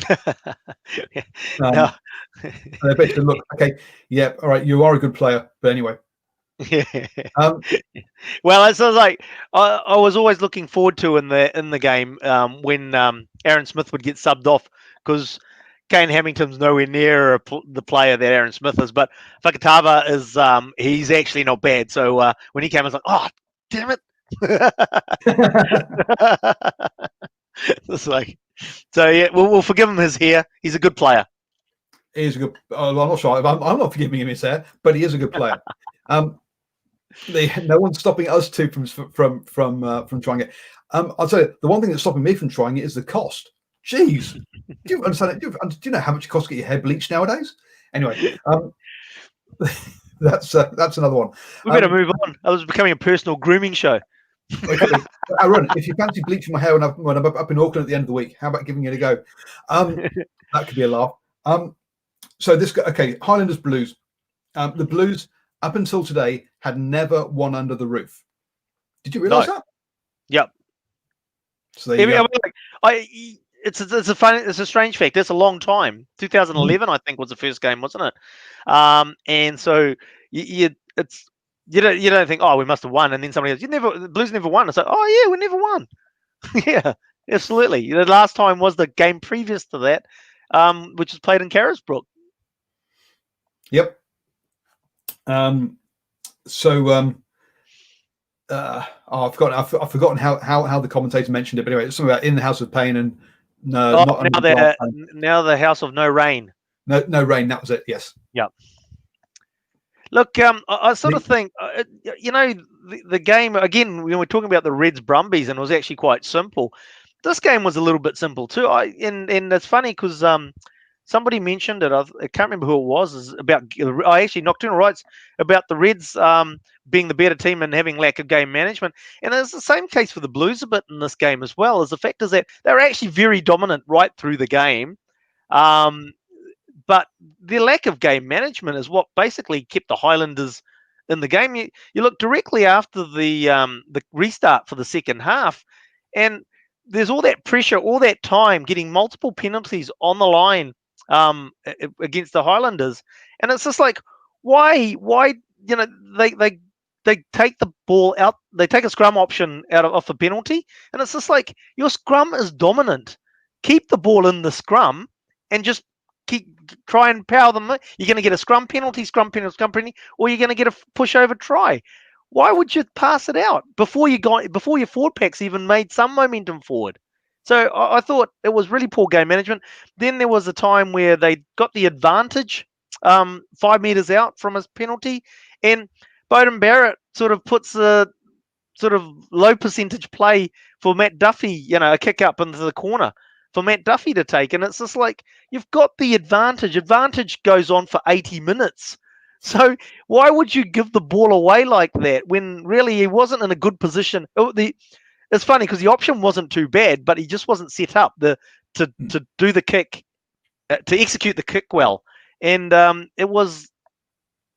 basically look, okay, yeah, all right, you are a good player, but anyway. Well, it sounds like I was always looking forward to in the game when Aaron Smith would get subbed off, because Kane Hamilton's nowhere near the player that Aaron Smith is, but Fakatava is he's actually not bad. So when he came, I was like, oh, damn it. It's like, so yeah, we'll forgive him his hair. He's a good player. He's a good. I'm not sure. I'm not forgiving him his hair, but he is a good player. No one's stopping us two from trying it. I'll tell you, the one thing that's stopping me from trying it is the cost. Jeez, do you understand it? Do you know how much it costs to get your hair bleached nowadays? Anyway, that's another one. We better move on. I was becoming a personal grooming show. Arun, if you fancy bleaching my hair when I'm up in Auckland at the end of the week, how about giving it a go? That could be a laugh. So Highlanders Blues. The Blues up until today had never won under the roof. Did you realise that? Yep. So there you go. It's a strange fact. That's a long time. 2011, I think, was the first game, wasn't it? And so you don't think, oh, we must have won, and then somebody goes, the Blues never won. It's like, oh yeah, we never won. Yeah, absolutely. The last time was the game previous to that, which was played in Carisbrook. Yep. I've forgotten how the commentator mentioned it, but anyway, it's something about in the house of pain and no, Oh, not under the glass pane. now the House of No Rain. No rain. That was it. Yes. Yeah. Look, I sort of think, the game, again, when we're talking about the Reds Brumbies, and it was actually quite simple. This game was a little bit simple too. And it's funny because somebody mentioned it. I can't remember who it was. Is about Nocturnal Rights about the Reds being the better team and having lack of game management. And it's the same case for the Blues a bit in this game as well. As the fact is that they're actually very dominant right through the game. But the lack of game management is what basically kept the Highlanders in the game. You look directly after the restart for the second half, and there's all that pressure, all that time, getting multiple penalties on the line against the Highlanders, and it's just like, why they take the ball out, they take a scrum option off the penalty, and it's just like, your scrum is dominant. Keep the ball in the scrum and just try and power them. You're going to get a scrum penalty, or you're going to get a pushover try. Why would you pass it out before your forward packs even made some momentum forward? So I thought it was really poor game management. Then there was a time where they got the advantage 5 meters out from his penalty, and Beauden Barrett sort of puts a sort of low percentage play for Matt Duffy, a kick up into the corner for Matt Duffy to take. And it's just like, you've got the advantage. Advantage goes on for 80 minutes. So why would you give the ball away like that when really he wasn't in a good position? It's funny because the option wasn't too bad, but he just wasn't set up to do the kick, to execute the kick well. And it was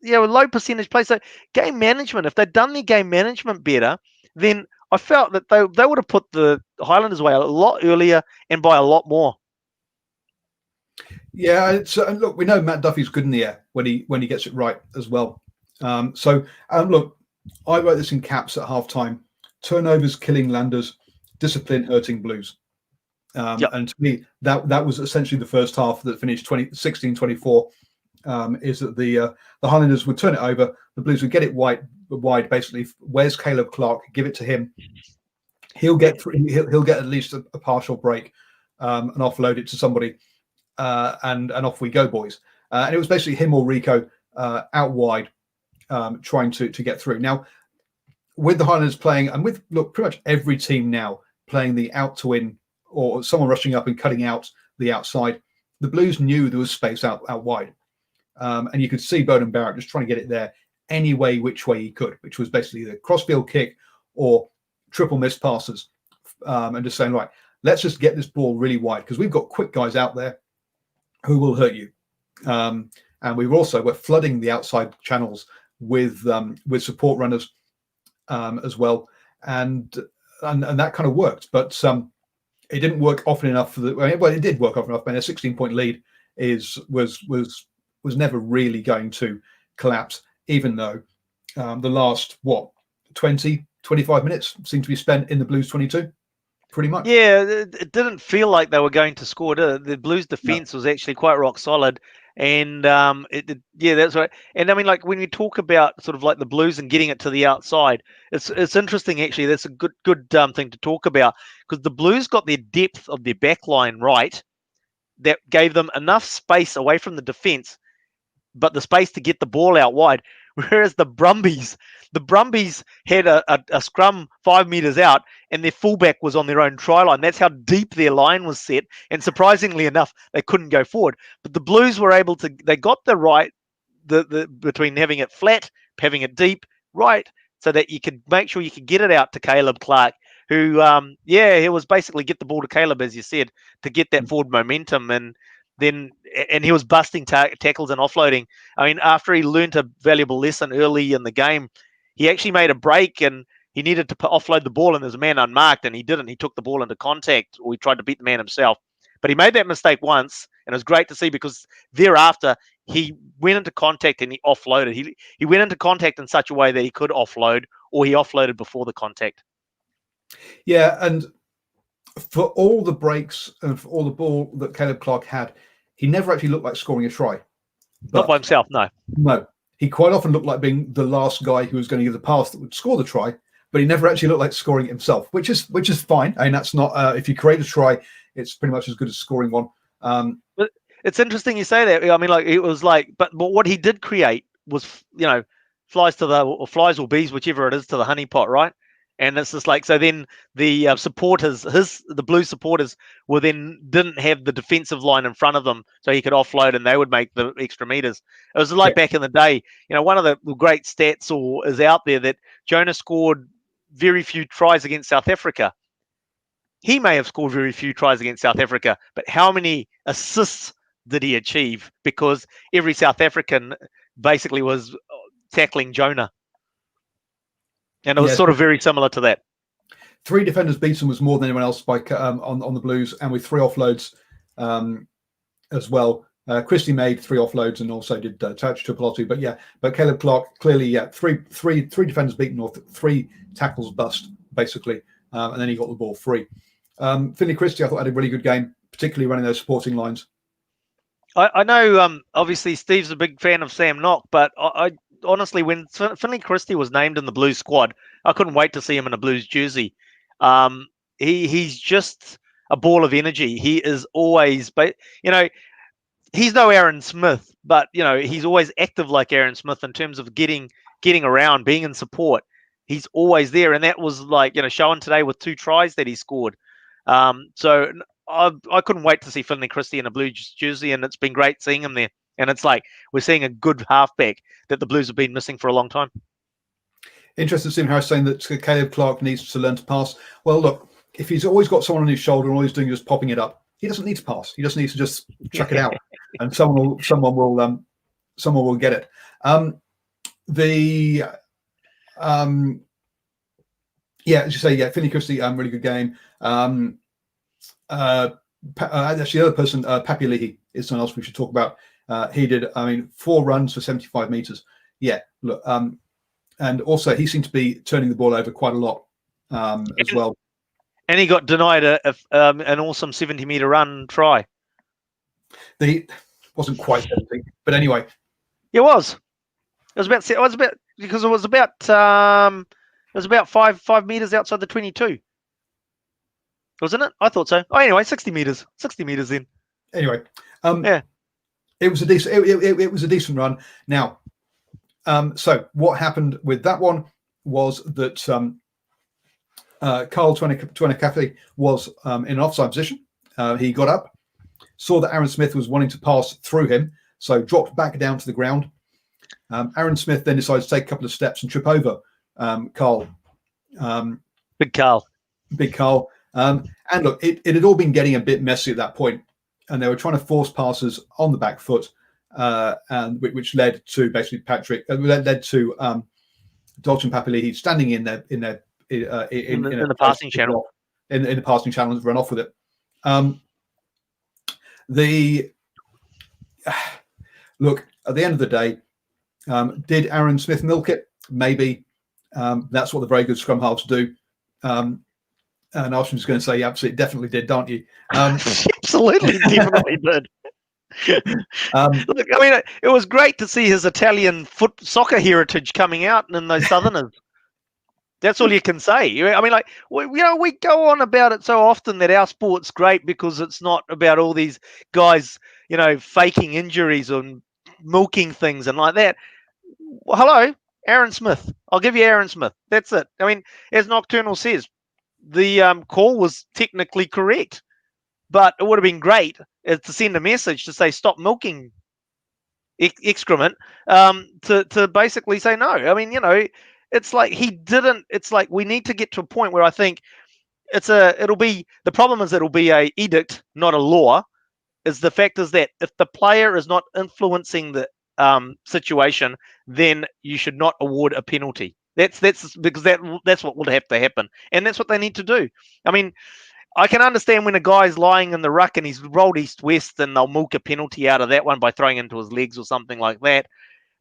a low percentage play. So game management, if they'd done their game management better, then I felt that they would have put the Highlanders away a lot earlier and by a lot more. Yeah, look, we know Matt Duffy's good in the air when he gets it right as well. Look, I wrote this in caps at halftime: turnovers killing Landers, discipline hurting Blues. And to me, that was essentially the first half that finished 16-24. Is that the Highlanders would turn it over, the Blues would get it wide. Basically, where's Caleb Clark? Give it to him. He'll get at least a partial break and offload it to somebody, and off we go, boys. And it was basically him or Rico out wide, trying to get through. Now, with the Highlanders playing, and with pretty much every team now playing the out to win, or someone rushing up and cutting out the outside, the Blues knew there was space out wide, and you could see Beauden Barrett just trying to get it there any way, which way he could, which was basically the crossfield kick or triple missed passes, and just saying, right, let's just get this ball really wide because we've got quick guys out there who will hurt you. And we're flooding the outside channels with support runners as well, and that kind of worked, but it didn't work often enough it did work often enough. But a 16-point lead was never really going to collapse, even though the last 20-25 minutes seemed to be spent in the Blues 22, pretty much. Yeah, it didn't feel like they were going to score. The Blues defense was actually quite rock solid, and that's right. And I mean, like when you talk about sort of like the Blues and getting it to the outside, it's interesting actually. That's a good thing to talk about, because the Blues got their depth of their back line right. That gave them enough space away from the defense, but the space to get the ball out wide. Whereas the Brumbies had a scrum 5 meters out, and their fullback was on their own try line. That's how deep their line was set. And surprisingly enough, they couldn't go forward. But the Blues were able to. They got the right the between having it flat, having it deep, right, so that you could make sure you could get it out to Caleb Clark, who he was basically get the ball to Caleb, as you said, to get that forward momentum. And he was busting tackles and offloading. I mean, after he learned a valuable lesson early in the game, he actually made a break and he needed to offload the ball, and there's a man unmarked, and he didn't. He took the ball into contact, or he tried to beat the man himself. But he made that mistake once, and it was great to see, because thereafter he went into contact and he offloaded. He went into contact in such a way that he could offload, or he offloaded before the contact. Yeah, and for all the breaks and for all the ball that Caleb Clark had, he never actually looked like scoring a try. Not by himself, no. No. He quite often looked like being the last guy who was going to give the pass that would score the try, but he never actually looked like scoring it himself, which is fine. I mean, that's not if you create a try, it's pretty much as good as scoring one. But it's interesting you say that. I mean, like it was like, but what he did create was, flies or bees, whichever it is, to the honey pot, right? And it's just like, so then the supporters, the Blue supporters, didn't have the defensive line in front of them, so he could offload and they would make the extra meters. It was like back in the day, one of the great stats is out there that Jonah scored very few tries against South Africa. He may have scored very few tries against South Africa, but how many assists did he achieve? Because every South African basically was tackling Jonah. And it was sort of very similar to that. 3 defenders beaten was more than anyone else by on the Blues, and with 3 offloads as well. Christie made 3 offloads and also did touch to Peloti. But Caleb Clark clearly, three defenders beaten or 3 tackles bust basically, and then he got the ball free. Finley Christie, I thought, had a really good game, particularly running those supporting lines. I know, obviously, Steve's a big fan of Sam Knock, but I honestly, when Finley Christie was named in the Blues squad, I couldn't wait to see him in a Blues jersey. He's just a ball of energy. He is always, he's no Aaron Smith, but he's always active like Aaron Smith in terms of getting around, being in support. He's always there, and that was like shown today with 2 tries that he scored. So I couldn't wait to see Finley Christie in a Blues jersey, and it's been great seeing him there. And it's like we're seeing a good halfback that the Blues have been missing for a long time. Interested to see Harris saying that Caleb Clark needs to learn to pass. Well, look, if he's always got someone on his shoulder and all he's doing is popping it up, he doesn't need to pass. He just needs to just chuck it out, and someone will get it. As you say, Finley Christie, really good game. Actually, the other person, Papialihi, is someone else we should talk about. He did, 4 runs for 75 meters. Yeah, look, and also he seemed to be turning the ball over quite a lot as well. And he got denied an awesome 70-meter run try. Wasn't quite 70, but anyway, it was. It was about 5 meters outside the 22. Wasn't it? I thought so. Oh, anyway, 60 meters. 60 meters in. Anyway, it was a decent. It was a decent run. Now, so what happened with that one was that Carl Tuanakafe was in an offside position. He got up, saw that Aaron Smith was wanting to pass through him, so dropped back down to the ground. Aaron Smith then decided to take a couple of steps and trip over Carl. Big Carl. And look, it had all been getting a bit messy at that point, and they were trying to force passes on the back foot, and which led to basically led to Dalton Papali'i standing in the passing channel, in the passing channel, and run off with it. Look, at the end of the day, did Aaron Smith milk it? Maybe. That's what the very good scrum halves do. And I was just going to say, you absolutely definitely did, don't you? Absolutely, definitely did. Look, it was great to see his Italian soccer heritage coming out in those Southerners. That's all you can say. We go on about it so often that our sport's great because it's not about all these guys, faking injuries and milking things and like that. Well, hello, Aaron Smith. I'll give you Aaron Smith. That's it. As Nocturnal says, the call was technically correct, but it would have been great to send a message to say stop milking excrement, to basically say no. It's like he didn't. It's like we need to get to a point where I think it'll be the problem is it'll be a edict, not a law. Is the fact is that if the player is not influencing the situation, then you should not award a penalty. That's because that's what would have to happen, and that's what they need to do. I can understand when a guy's lying in the ruck and he's rolled east-west, and they'll milk a penalty out of that one by throwing into his legs or something like that.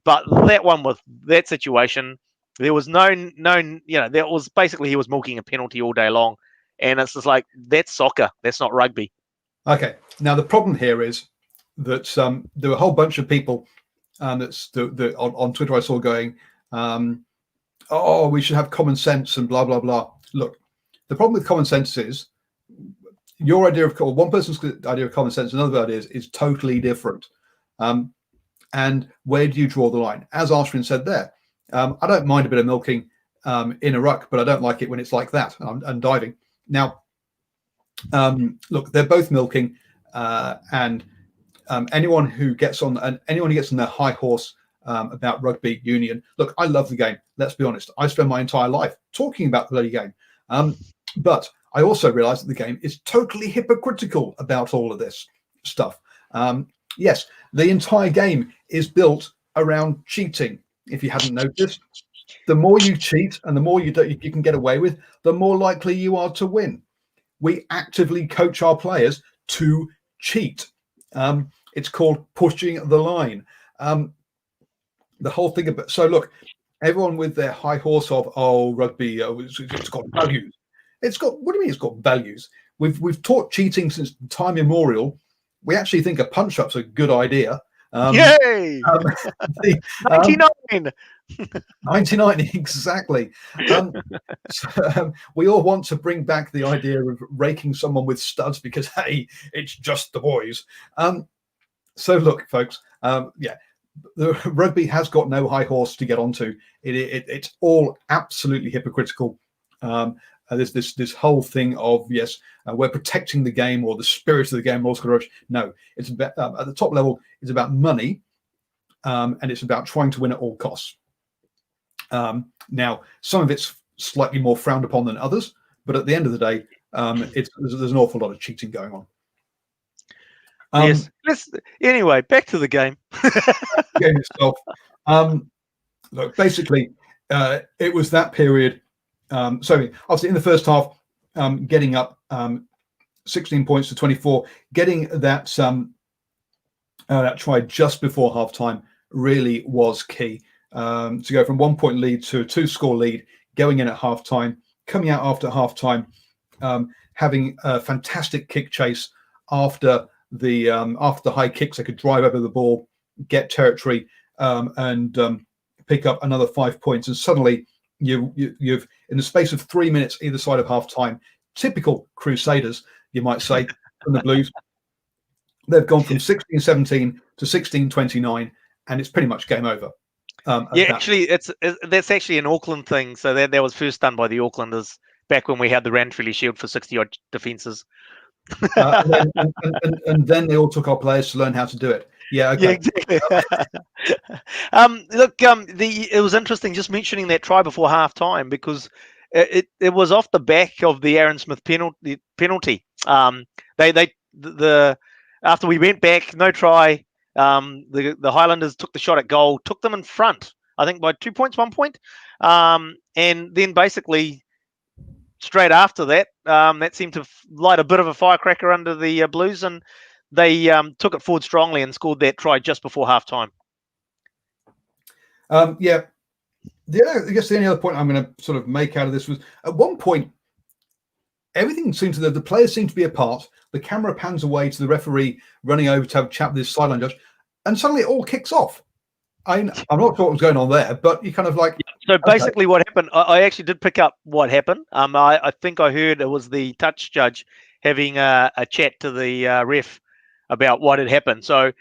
But that one with that situation, there was that was basically he was milking a penalty all day long, and it's just like that's soccer, that's not rugby. Okay, now the problem here is that there were a whole bunch of people on Twitter I saw going, oh, we should have common sense and blah, blah, blah. Look, the problem with common sense is your idea of, or one person's idea of common sense, another idea is totally different. And where do you draw the line? As Ashwin said there, I don't mind a bit of milking in a ruck, but I don't like it when it's like that and diving. Now, look, they're both milking, and anyone who gets on their high horse about rugby union. Look, I love the game. Let's be honest. I spend my entire life talking about the bloody game, but I also realise that the game is totally hypocritical about all of this stuff. Yes, the entire game is built around cheating. If you hadn't noticed, the more you cheat and the more you can get away with, the more likely you are to win. We actively coach our players to cheat. It's called pushing the line. The whole thing about, so look, everyone with their high horse of rugby, it's got values. What do you mean it's got values? We've taught cheating since time immemorial. We actually think a punch-up's a good idea. Yay! 99! 99, exactly. We all want to bring back the idea of raking someone with studs because, hey, it's just the boys. So look, folks, the rugby has got no high horse to get onto. It's all absolutely hypocritical. There's this whole thing of, yes, we're protecting the game or the spirit of the game. No, it's about, at the top level, it's about money, and it's about trying to win at all costs. Now, some of it's slightly more frowned upon than others, but at the end of the day, there's an awful lot of cheating going on. Yes. Anyway, back to the game. Game itself. Look, basically, it was that period. So obviously in the first half, getting up 16 points to 24, getting that try just before halftime really was key. To go from 1 point lead to a 2-score lead, going in at halftime, coming out after halftime, having a fantastic kick chase after the high kicks. They could drive over the ball, get territory, and pick up another 5 points. And suddenly you've in the space of 3 minutes either side of halftime, typical Crusaders, you might say, from the Blues. They've gone from 16-17 to 16-29, and it's pretty much game over. Actually, that's actually an Auckland thing. So that was first done by the Aucklanders back when we had the Ranfurly Shield for 60-odd defences. And then they all took our players to learn how to do it. Yeah, okay. Yeah, exactly. Look, it was interesting just mentioning that try before half time because it was off the back of the Aaron Smith penalty. After we went back, no try. The Highlanders took the shot at goal, took them in front, I think by 2 points, 1 point, and then basically straight after that, that seemed to light a bit of a firecracker under the Blues, and they took it forward strongly and scored that try just before halftime. I guess the only other point I'm going to sort of make out of this was at one point, everything seemed to the players seem to be apart. The camera pans away to the referee running over to have a chat with his sideline judge, and suddenly it all kicks off. I'm not sure what was going on there, but you kind of like. So basically, what happened? I actually did pick up what happened. I think I heard it was the touch judge having a chat to the ref about what had happened. So,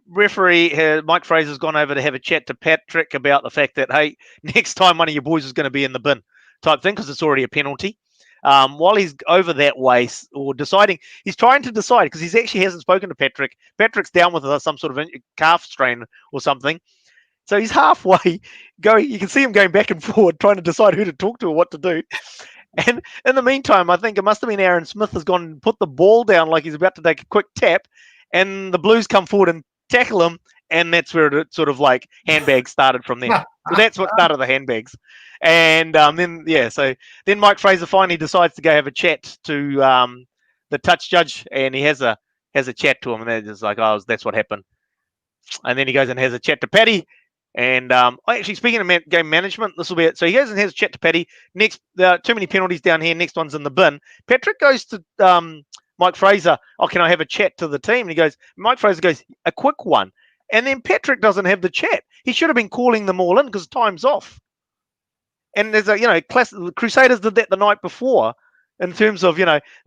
referee Mike Fraser's gone over to have a chat to Patrick about the fact that, hey, next time one of your boys is going to be in the bin, type thing, because it's already a penalty. While he's over that way or deciding, he's trying to decide because he actually hasn't spoken to Patrick. Patrick's down with some sort of calf strain or something. So he's halfway going. You can see him going back and forward, trying to decide who to talk to or what to do. And in the meantime, I think it must have been Aaron Smith has gone and put the ball down like he's about to take a quick tap. And the Blues come forward and tackle him. And that's where it sort of like handbags started from there. So that's what started the handbags. And then Mike Fraser finally decides to go have a chat to the touch judge, and he has a chat to him, and they're just like, oh, that's what happened. And then he goes and has a chat to Paddy, and actually speaking of game management, this will be it. So he goes and has a chat to Paddy. Next, there are too many penalties down here. Next one's in the bin. Patrick goes to Mike Fraser. Oh, can I have a chat to the team? And he goes. Mike Fraser goes, a quick one. And then Patrick doesn't have the chat. He should have been calling them all in because time's off. And there's a, the Crusaders did that the night before in terms of,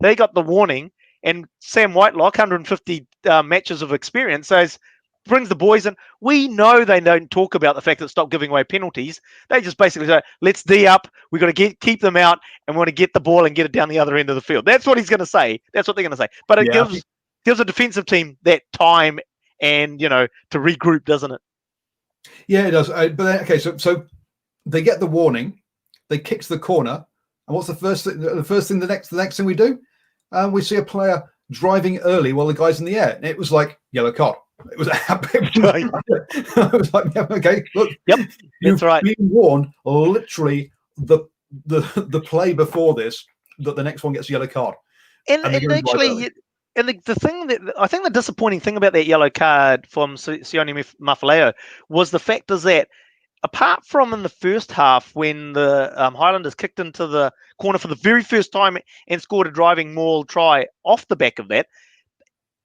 they got the warning, and Sam Whitelock, 150 matches of experience, says, brings the boys in. We know they don't talk about the fact that stop giving away penalties. They just basically say, let's D up. We've got to keep them out, and we want to get the ball and get it down the other end of the field. That's what he's going to say. That's what they're going to say. But it gives a defensive team that time and, to regroup, doesn't it? Yeah, it does. But then, okay, so they get the warning, they kick to the corner, and what's the first thing? The next thing we do, we see a player driving early while the guy's in the air, and it was like yellow card. It was I was like, yeah, okay, look, yep, that's right. Being warned, literally the play before this, that the next one gets a yellow card, and actually. And the thing that I think the disappointing thing about that yellow card from Sione Mafaleo was the fact is that apart from in the first half when the Highlanders kicked into the corner for the very first time and scored a driving maul try off the back of that,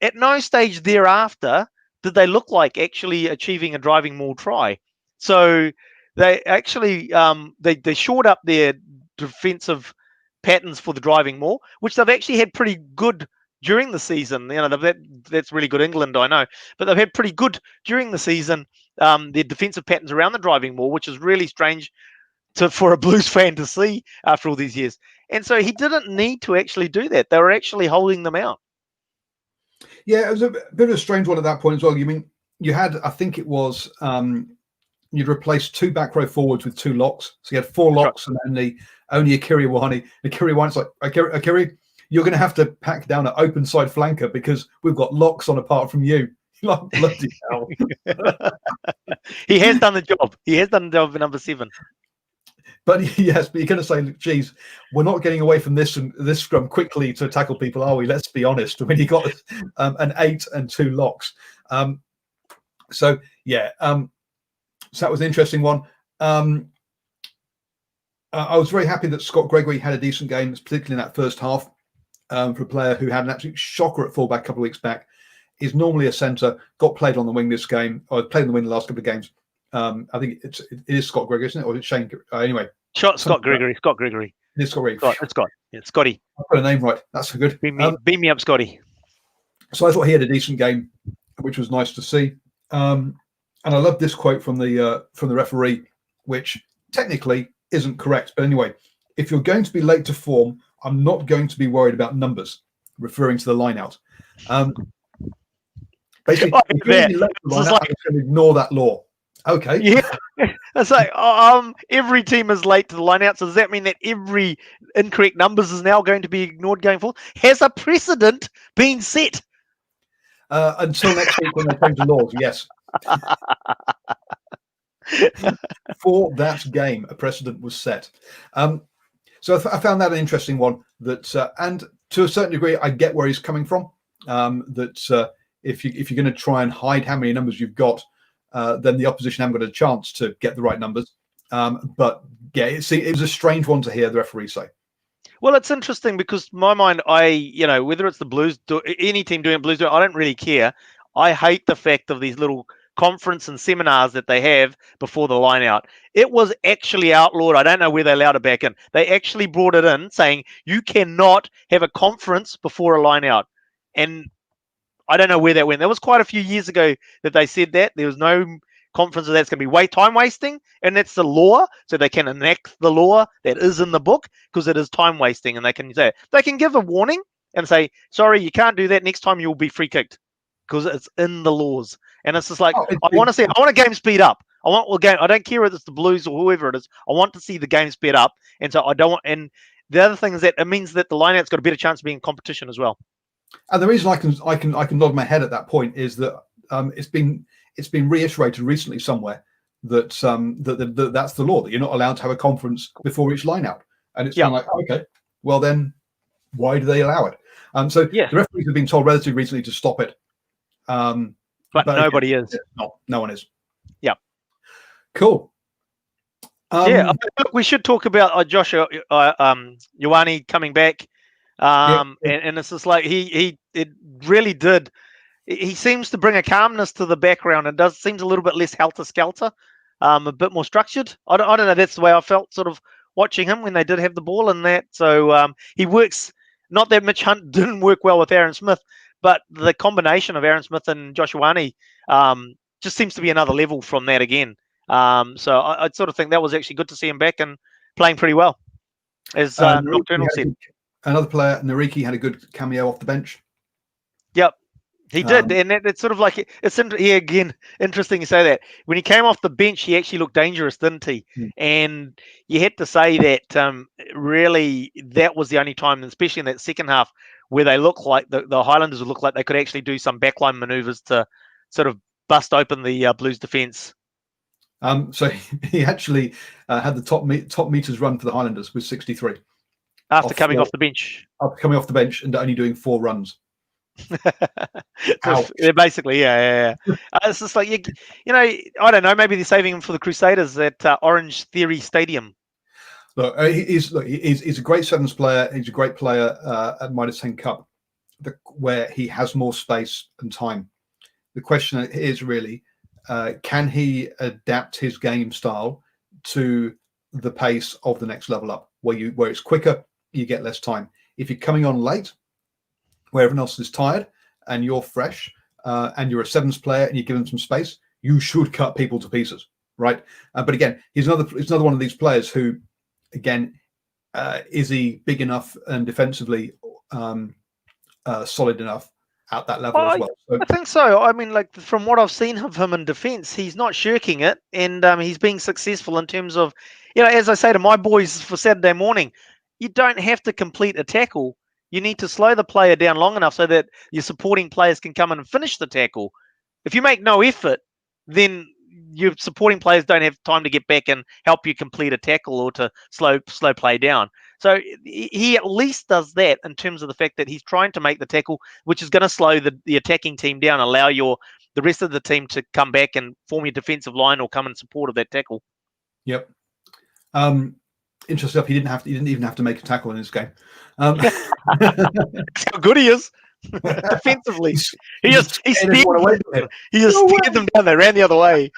at no stage thereafter did they look like actually achieving a driving maul try. So they actually they shored up their defensive patterns for the driving maul, which they've actually had pretty good during the season. That's really good England, I know, but they've had pretty good during the season their defensive patterns around the driving maul, which is really strange for a Blues fan to see after all these years. And so he didn't need to actually do that. They were actually holding them out. Yeah, it was a bit of a strange one at that point as well. You mean you had, I think it was, you'd replaced 2 back row forwards with 2 locks. So you had 4 locks and then only Akiri Wani. Akiri Wani's like, Akiri, you're going to have to pack down an open side flanker because we've got locks on apart from you. Like, bloody hell. He has done the job. He has done the job for number 7. But yes, but you're going to say, geez, we're not getting away from this scrum quickly to tackle people, are we? Let's be honest. When you got an 8 and 2 locks. So that was an interesting one. I was very happy that Scott Gregory had a decent game, particularly in that first half. For a player who had an absolute shocker at fullback a couple of weeks back, is normally a centre, got played on the wing this game, or played on the wing the last couple of games. I think it is Scott Gregory, isn't it? Or is it Shane? Anyway. Scott Gregory. Scott Gregory. It is Scott Gregory. It's Scott. Yeah, Scotty. I got a name right. That's good. Beam me up, Scotty. So I thought he had a decent game, which was nice to see. And I love this quote from the referee, which technically isn't correct. But anyway, if you're going to be late to form, I'm not going to be worried about numbers, referring to the line out. Basically, if you're going to be late to the line out, I'm going to ignore that law. Okay. Yeah. It's like, every team is late to the line out. So does that mean that every incorrect numbers is now going to be ignored going forward? Has a precedent been set? Until next week when they change the laws, yes. For that game, a precedent was set. So I found that an interesting one. And to a certain degree, I get where he's coming from. If you're going to try and hide how many numbers you've got, then the opposition haven't got a chance to get the right numbers. But yeah, it was a strange one to hear the referee say. Well, it's interesting because in my mind, whether it's the Blues, any team doing it, Blues doing it, I don't really care. I hate the fact of these little conference and seminars that they have before the line out. It was actually outlawed. I don't know where they allowed it back in. They actually brought it in saying you cannot have a conference before a line out. And I don't know where that went. That was quite a few years ago that they said that. There was no conference that's going to be time wasting, and that's the law. So they can enact the law that is in the book because it is time wasting, and they can say they can give a warning and say, sorry, you can't do that. Next time you'll be free kicked because it's in the laws. And it's just like, I want a game speed up. I don't care if it's the Blues or whoever it is. I want to see the game speed up. And so I don't want, and the other thing is that it means that the lineout's got a better chance of being in competition as well. And the reason I can nod my head at that point is that it's been reiterated recently somewhere that that's the law, that you're not allowed to have a conference before each line out. And it's kind of like, okay, well then why do they allow it? So the referees have been told relatively recently to stop it. But nobody is. No one is. Yeah. Cool. Look, we should talk about Josh Ioane coming back. And it's just like it really did. He seems to bring a calmness to the background and seems a little bit less helter-skelter. a bit more structured. I don't know. That's the way I felt sort of watching him when they did have the ball and that. So he works. Not that Mitch Hunt didn't work well with Aaron Smith, but the combination of Aaron Smith and Josh Ioane just seems to be another level from that again. So I sort of think that was actually good to see him back and playing pretty well. As Nocturnal said. Another player, Nariki, had a good cameo off the bench. Yep. He did, and it's sort of like again, interesting you say that. When he came off the bench, he actually looked dangerous, didn't he? And you had to say that really that was the only time, especially in that second half, where they looked like the Highlanders would look like they could actually do some backline manoeuvres to sort of bust open the Blues defence. So he actually had the top meters run for the Highlanders with 63 after coming off the bench. After coming off the bench and only doing 4 runs. So, basically, yeah. It's just like you know, I don't know. Maybe they're saving him for the Crusaders at Orange Theory Stadium. Look, he's a great sevens player. He's a great player at Midas 10 Cup, where he has more space and time. The question is really, can he adapt his game style to the pace of the next level up, where it's quicker, you get less time. If you're coming on late, where everyone else is tired and you're fresh and you're a sevens player and you give them some space, you should cut people to pieces, right? But again, he's another one of these players who, again, is he big enough and defensively solid enough at that level as well? So, I think so. I mean, like from what I've seen of him in defence, he's not shirking it, and he's being successful in terms of, as I say to my boys for Saturday morning, you don't have to complete a tackle. You need to slow the player down long enough so that your supporting players can come in and finish the tackle. If you make no effort, then your supporting players don't have time to get back and help you complete a tackle or to slow play down. So he at least does that in terms of the fact that he's trying to make the tackle, which is going to slow the attacking team down, allow the rest of the team to come back and form your defensive line or come in support of that tackle. Yep. Interesting stuff. He didn't even have to make a tackle in this game. That's how good he is defensively. He just stared them down. They ran the other way.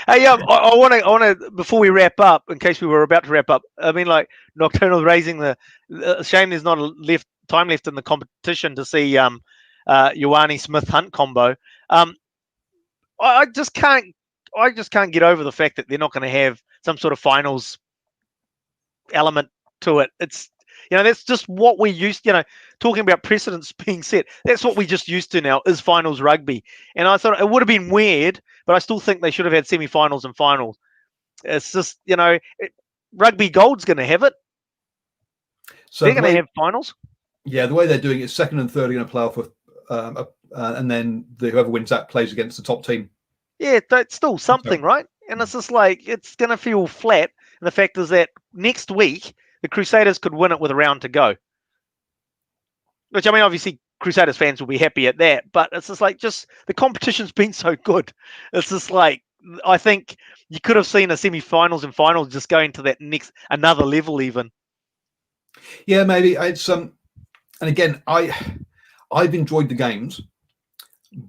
Hey, I want to before we wrap up, in case we were about to wrap up. I mean, like Nocturnal raising the shame there's not time left in the competition to see Ioane Smith Hunt combo. I just can't get over the fact that they're not going to have some sort of finals element to it. It's that's just what we used. Talking about precedents being set, that's what we just used to now is finals rugby. And I thought it would have been weird, but I still think they should have had semi-finals and finals. It's just rugby gold's going to have it. So they're going to have finals. Yeah, the way they're doing it, second and third are going to play off with, and then whoever wins that plays against the top team. Yeah, that's still something, right? And it's just like it's going to feel flat. And the fact is that next week the Crusaders could win it with a round to go. Which, I mean, obviously Crusaders fans will be happy at that, but it's just like the competition's been so good. It's just like I think you could have seen a semi-finals and finals just going to that another level even. Yeah, maybe it's and again I've enjoyed the games,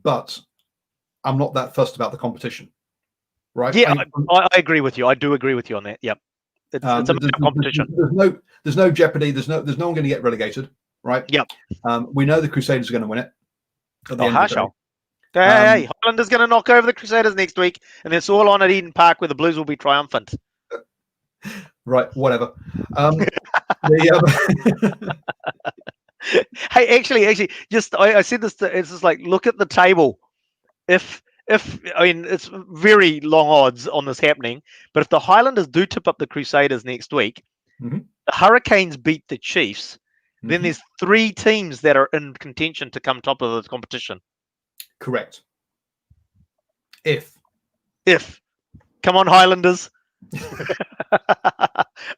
but I'm not that fussed about the competition, right? Yeah, I agree with you. I do agree with you on that. Yep, it's a competition. There's no jeopardy. There's no one going to get relegated, right? Yep. We know the Crusaders are going to win it. Hey, Highlanders going to knock over the Crusaders next week, and it's all on at Eden Park where the Blues will be triumphant. Right, whatever. Hey, actually, just I said this. It's just like look at the table. If I mean it's very long odds on this happening, but if the Highlanders do tip up the Crusaders next week, the Hurricanes beat the Chiefs, then there's 3 teams that are in contention to come top of the competition. Correct. If come on Highlanders.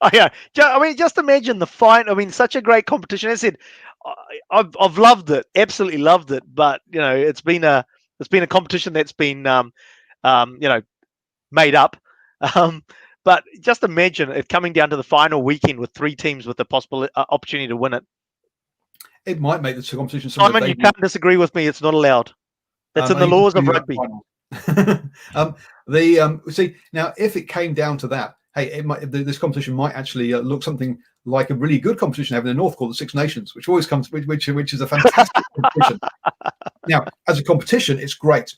Oh yeah, I mean, just imagine the fight. I mean, such a great competition. As I said, I've loved it, absolutely loved it. But it's been a competition that's been made up. But just imagine it coming down to the final weekend with 3 teams with the possible opportunity to win it. It might make the competition. Simon, you can't disagree with me. It's not allowed. It's in the laws of rugby. See now, if it came down to that, hey, this competition might actually look something like a really good competition having in the North called the Six Nations, which always comes, which is a fantastic competition. Now, as a competition, it's great.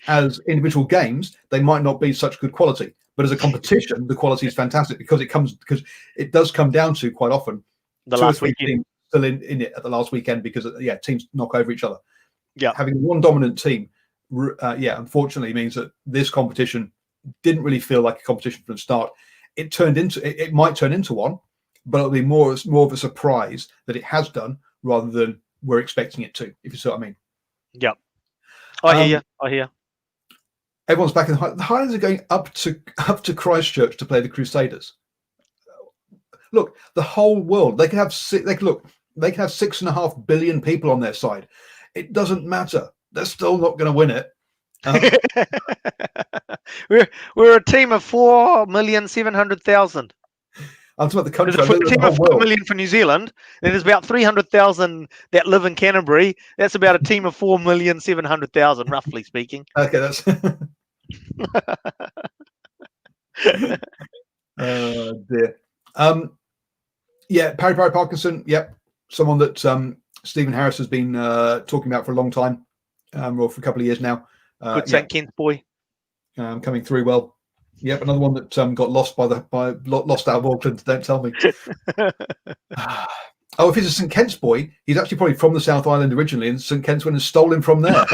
As individual games, they might not be such good quality, but as a competition, the quality is fantastic because it does come down to quite often The 2 or last 3 weekend. teams still in it at the last weekend because teams knock over each other. Yeah, having one dominant team, unfortunately means that this competition didn't really feel like a competition from the start. It might turn into one, but it'll be more of a surprise that it has done rather than we're expecting it to. If you see what I mean. yeah. I hear you. I hear. Everyone's back in the Highlanders are going up to Christchurch to play the Crusaders. Look, the whole world, they could have 6.5 billion people on their side. It doesn't matter. They're still not going to win it. We're a team of 4,700,000. I'm talking about the country. There's a team of 4 million for New Zealand, and there's about 300,000 that live in Canterbury. That's about a team of 4,700,000, roughly speaking. Okay, that's. Oh dear. Parry Parkinson. Yep, someone that Stephen Harris has been talking about for a long time, or for a couple of years now. Good St. Kent boy. Coming through well. Yep, another one that got lost lost out of Auckland. Don't tell me. Oh, if he's a St. Kent's boy, he's actually probably from the South Island originally, and St. Kent's went and stole him from there.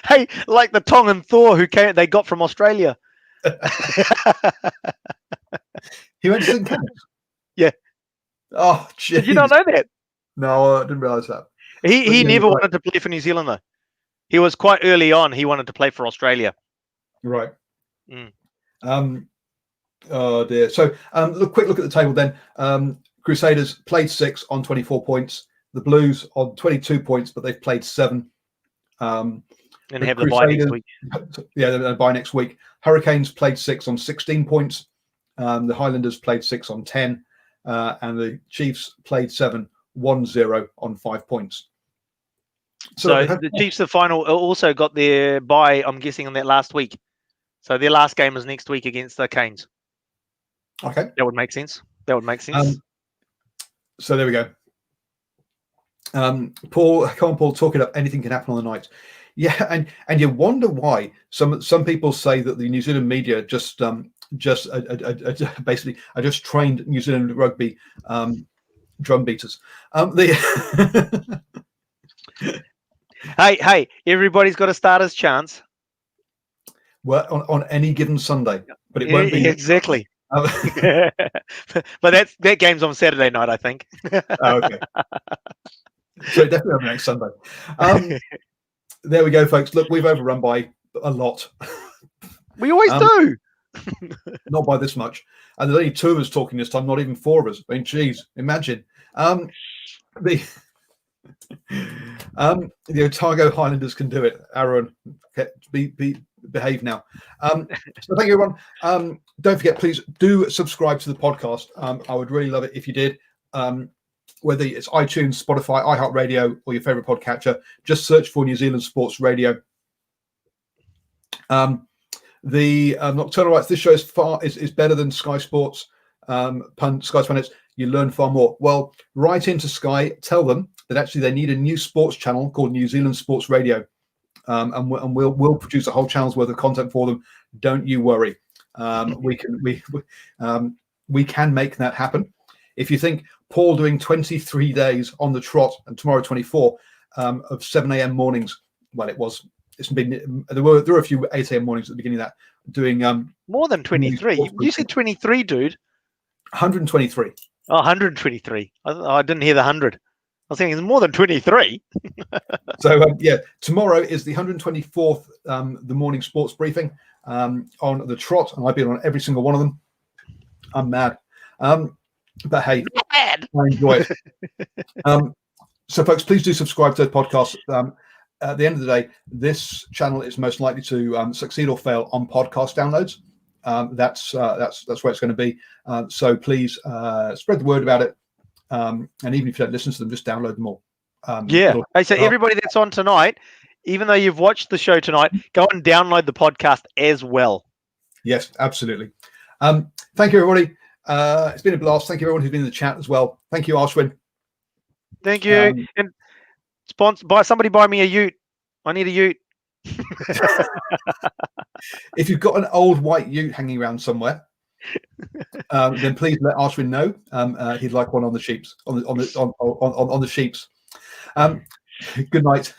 Hey, like the Tongan Thor they got from Australia. He went to St. Kent's? Yeah. Oh, jeez. Did you not know that? No, I didn't realise that. He never wanted to play for New Zealand, though. He was quite early on. He wanted to play for Australia. Right. Mm. Oh, dear. So, quick look at the table then. Crusaders played 6 on 24 points. The Blues on 22 points, but they've played 7. And have the bye next week. Yeah, they're bye next week. Hurricanes played 6 on 16 points. The Highlanders played 6 on 10. And the Chiefs played 7-1-0 on 5 points. So the Chiefs, the final, also got their bye, I'm guessing, on that last week. So their last game is next week against the Canes. Okay. That would make sense. So there we go. Paul, talk it up. Anything can happen on the night. Yeah, and you wonder why some people say that the New Zealand media basically are just trained New Zealand rugby drum beaters. Hey, everybody's got a starter's chance. Well, on any given Sunday, but it won't be exactly. But that game's on Saturday night, I think. Okay. So definitely on next Sunday. There we go, folks. Look, we've overrun by a lot. We always do. Not by this much. And there's only 2 of us talking this time, not even 4 of us. I mean, geez, imagine. The Otago Highlanders can do it. Arun, behave now. So thank you, everyone. Don't forget, please do subscribe to the podcast. I would really love it if you did. Whether it's iTunes, Spotify, iHeartRadio, or your favorite podcatcher, just search for New Zealand Sports Radio. The Nocturnal Rights, this show is better than Sky Sports, Sky Pundits. You learn far more. Well, write into Sky, tell them that actually they need a new sports channel called New Zealand Sports Radio, and we'll produce a whole channel's worth of content for them. Don't you worry. We can make that happen. If you think Paul doing 23 days on the trot and tomorrow 24 of 7 a.m. mornings, well, there were a few 8 a.m. mornings at the beginning of that, doing more than 23. You said 23, dude. 123. Oh, 123. I didn't hear the 100. I was thinking it's more than 23. So tomorrow is the 124th the morning sports briefing on the trot, and I've been on every single one of them. I'm mad. But hey, I enjoy it. So folks, please do subscribe to the podcast. At the end of the day, this channel is most likely to succeed or fail on podcast downloads. That's where it's going to be. So please spread the word about it. And even if you don't listen to them, just download them all. Hey, so everybody that's on tonight, even though you've watched the show tonight, go and download the podcast as well. Yes, absolutely. Thank you, everybody. It's been a blast. Thank you, everyone who's been in the chat as well. Thank you, Ashwin. Thank you. And somebody buy me a ute. I need a ute. If you've got an old white ute hanging around somewhere, then please let Ashwin know. He'd like one on the sheeps. On the sheeps. Good night.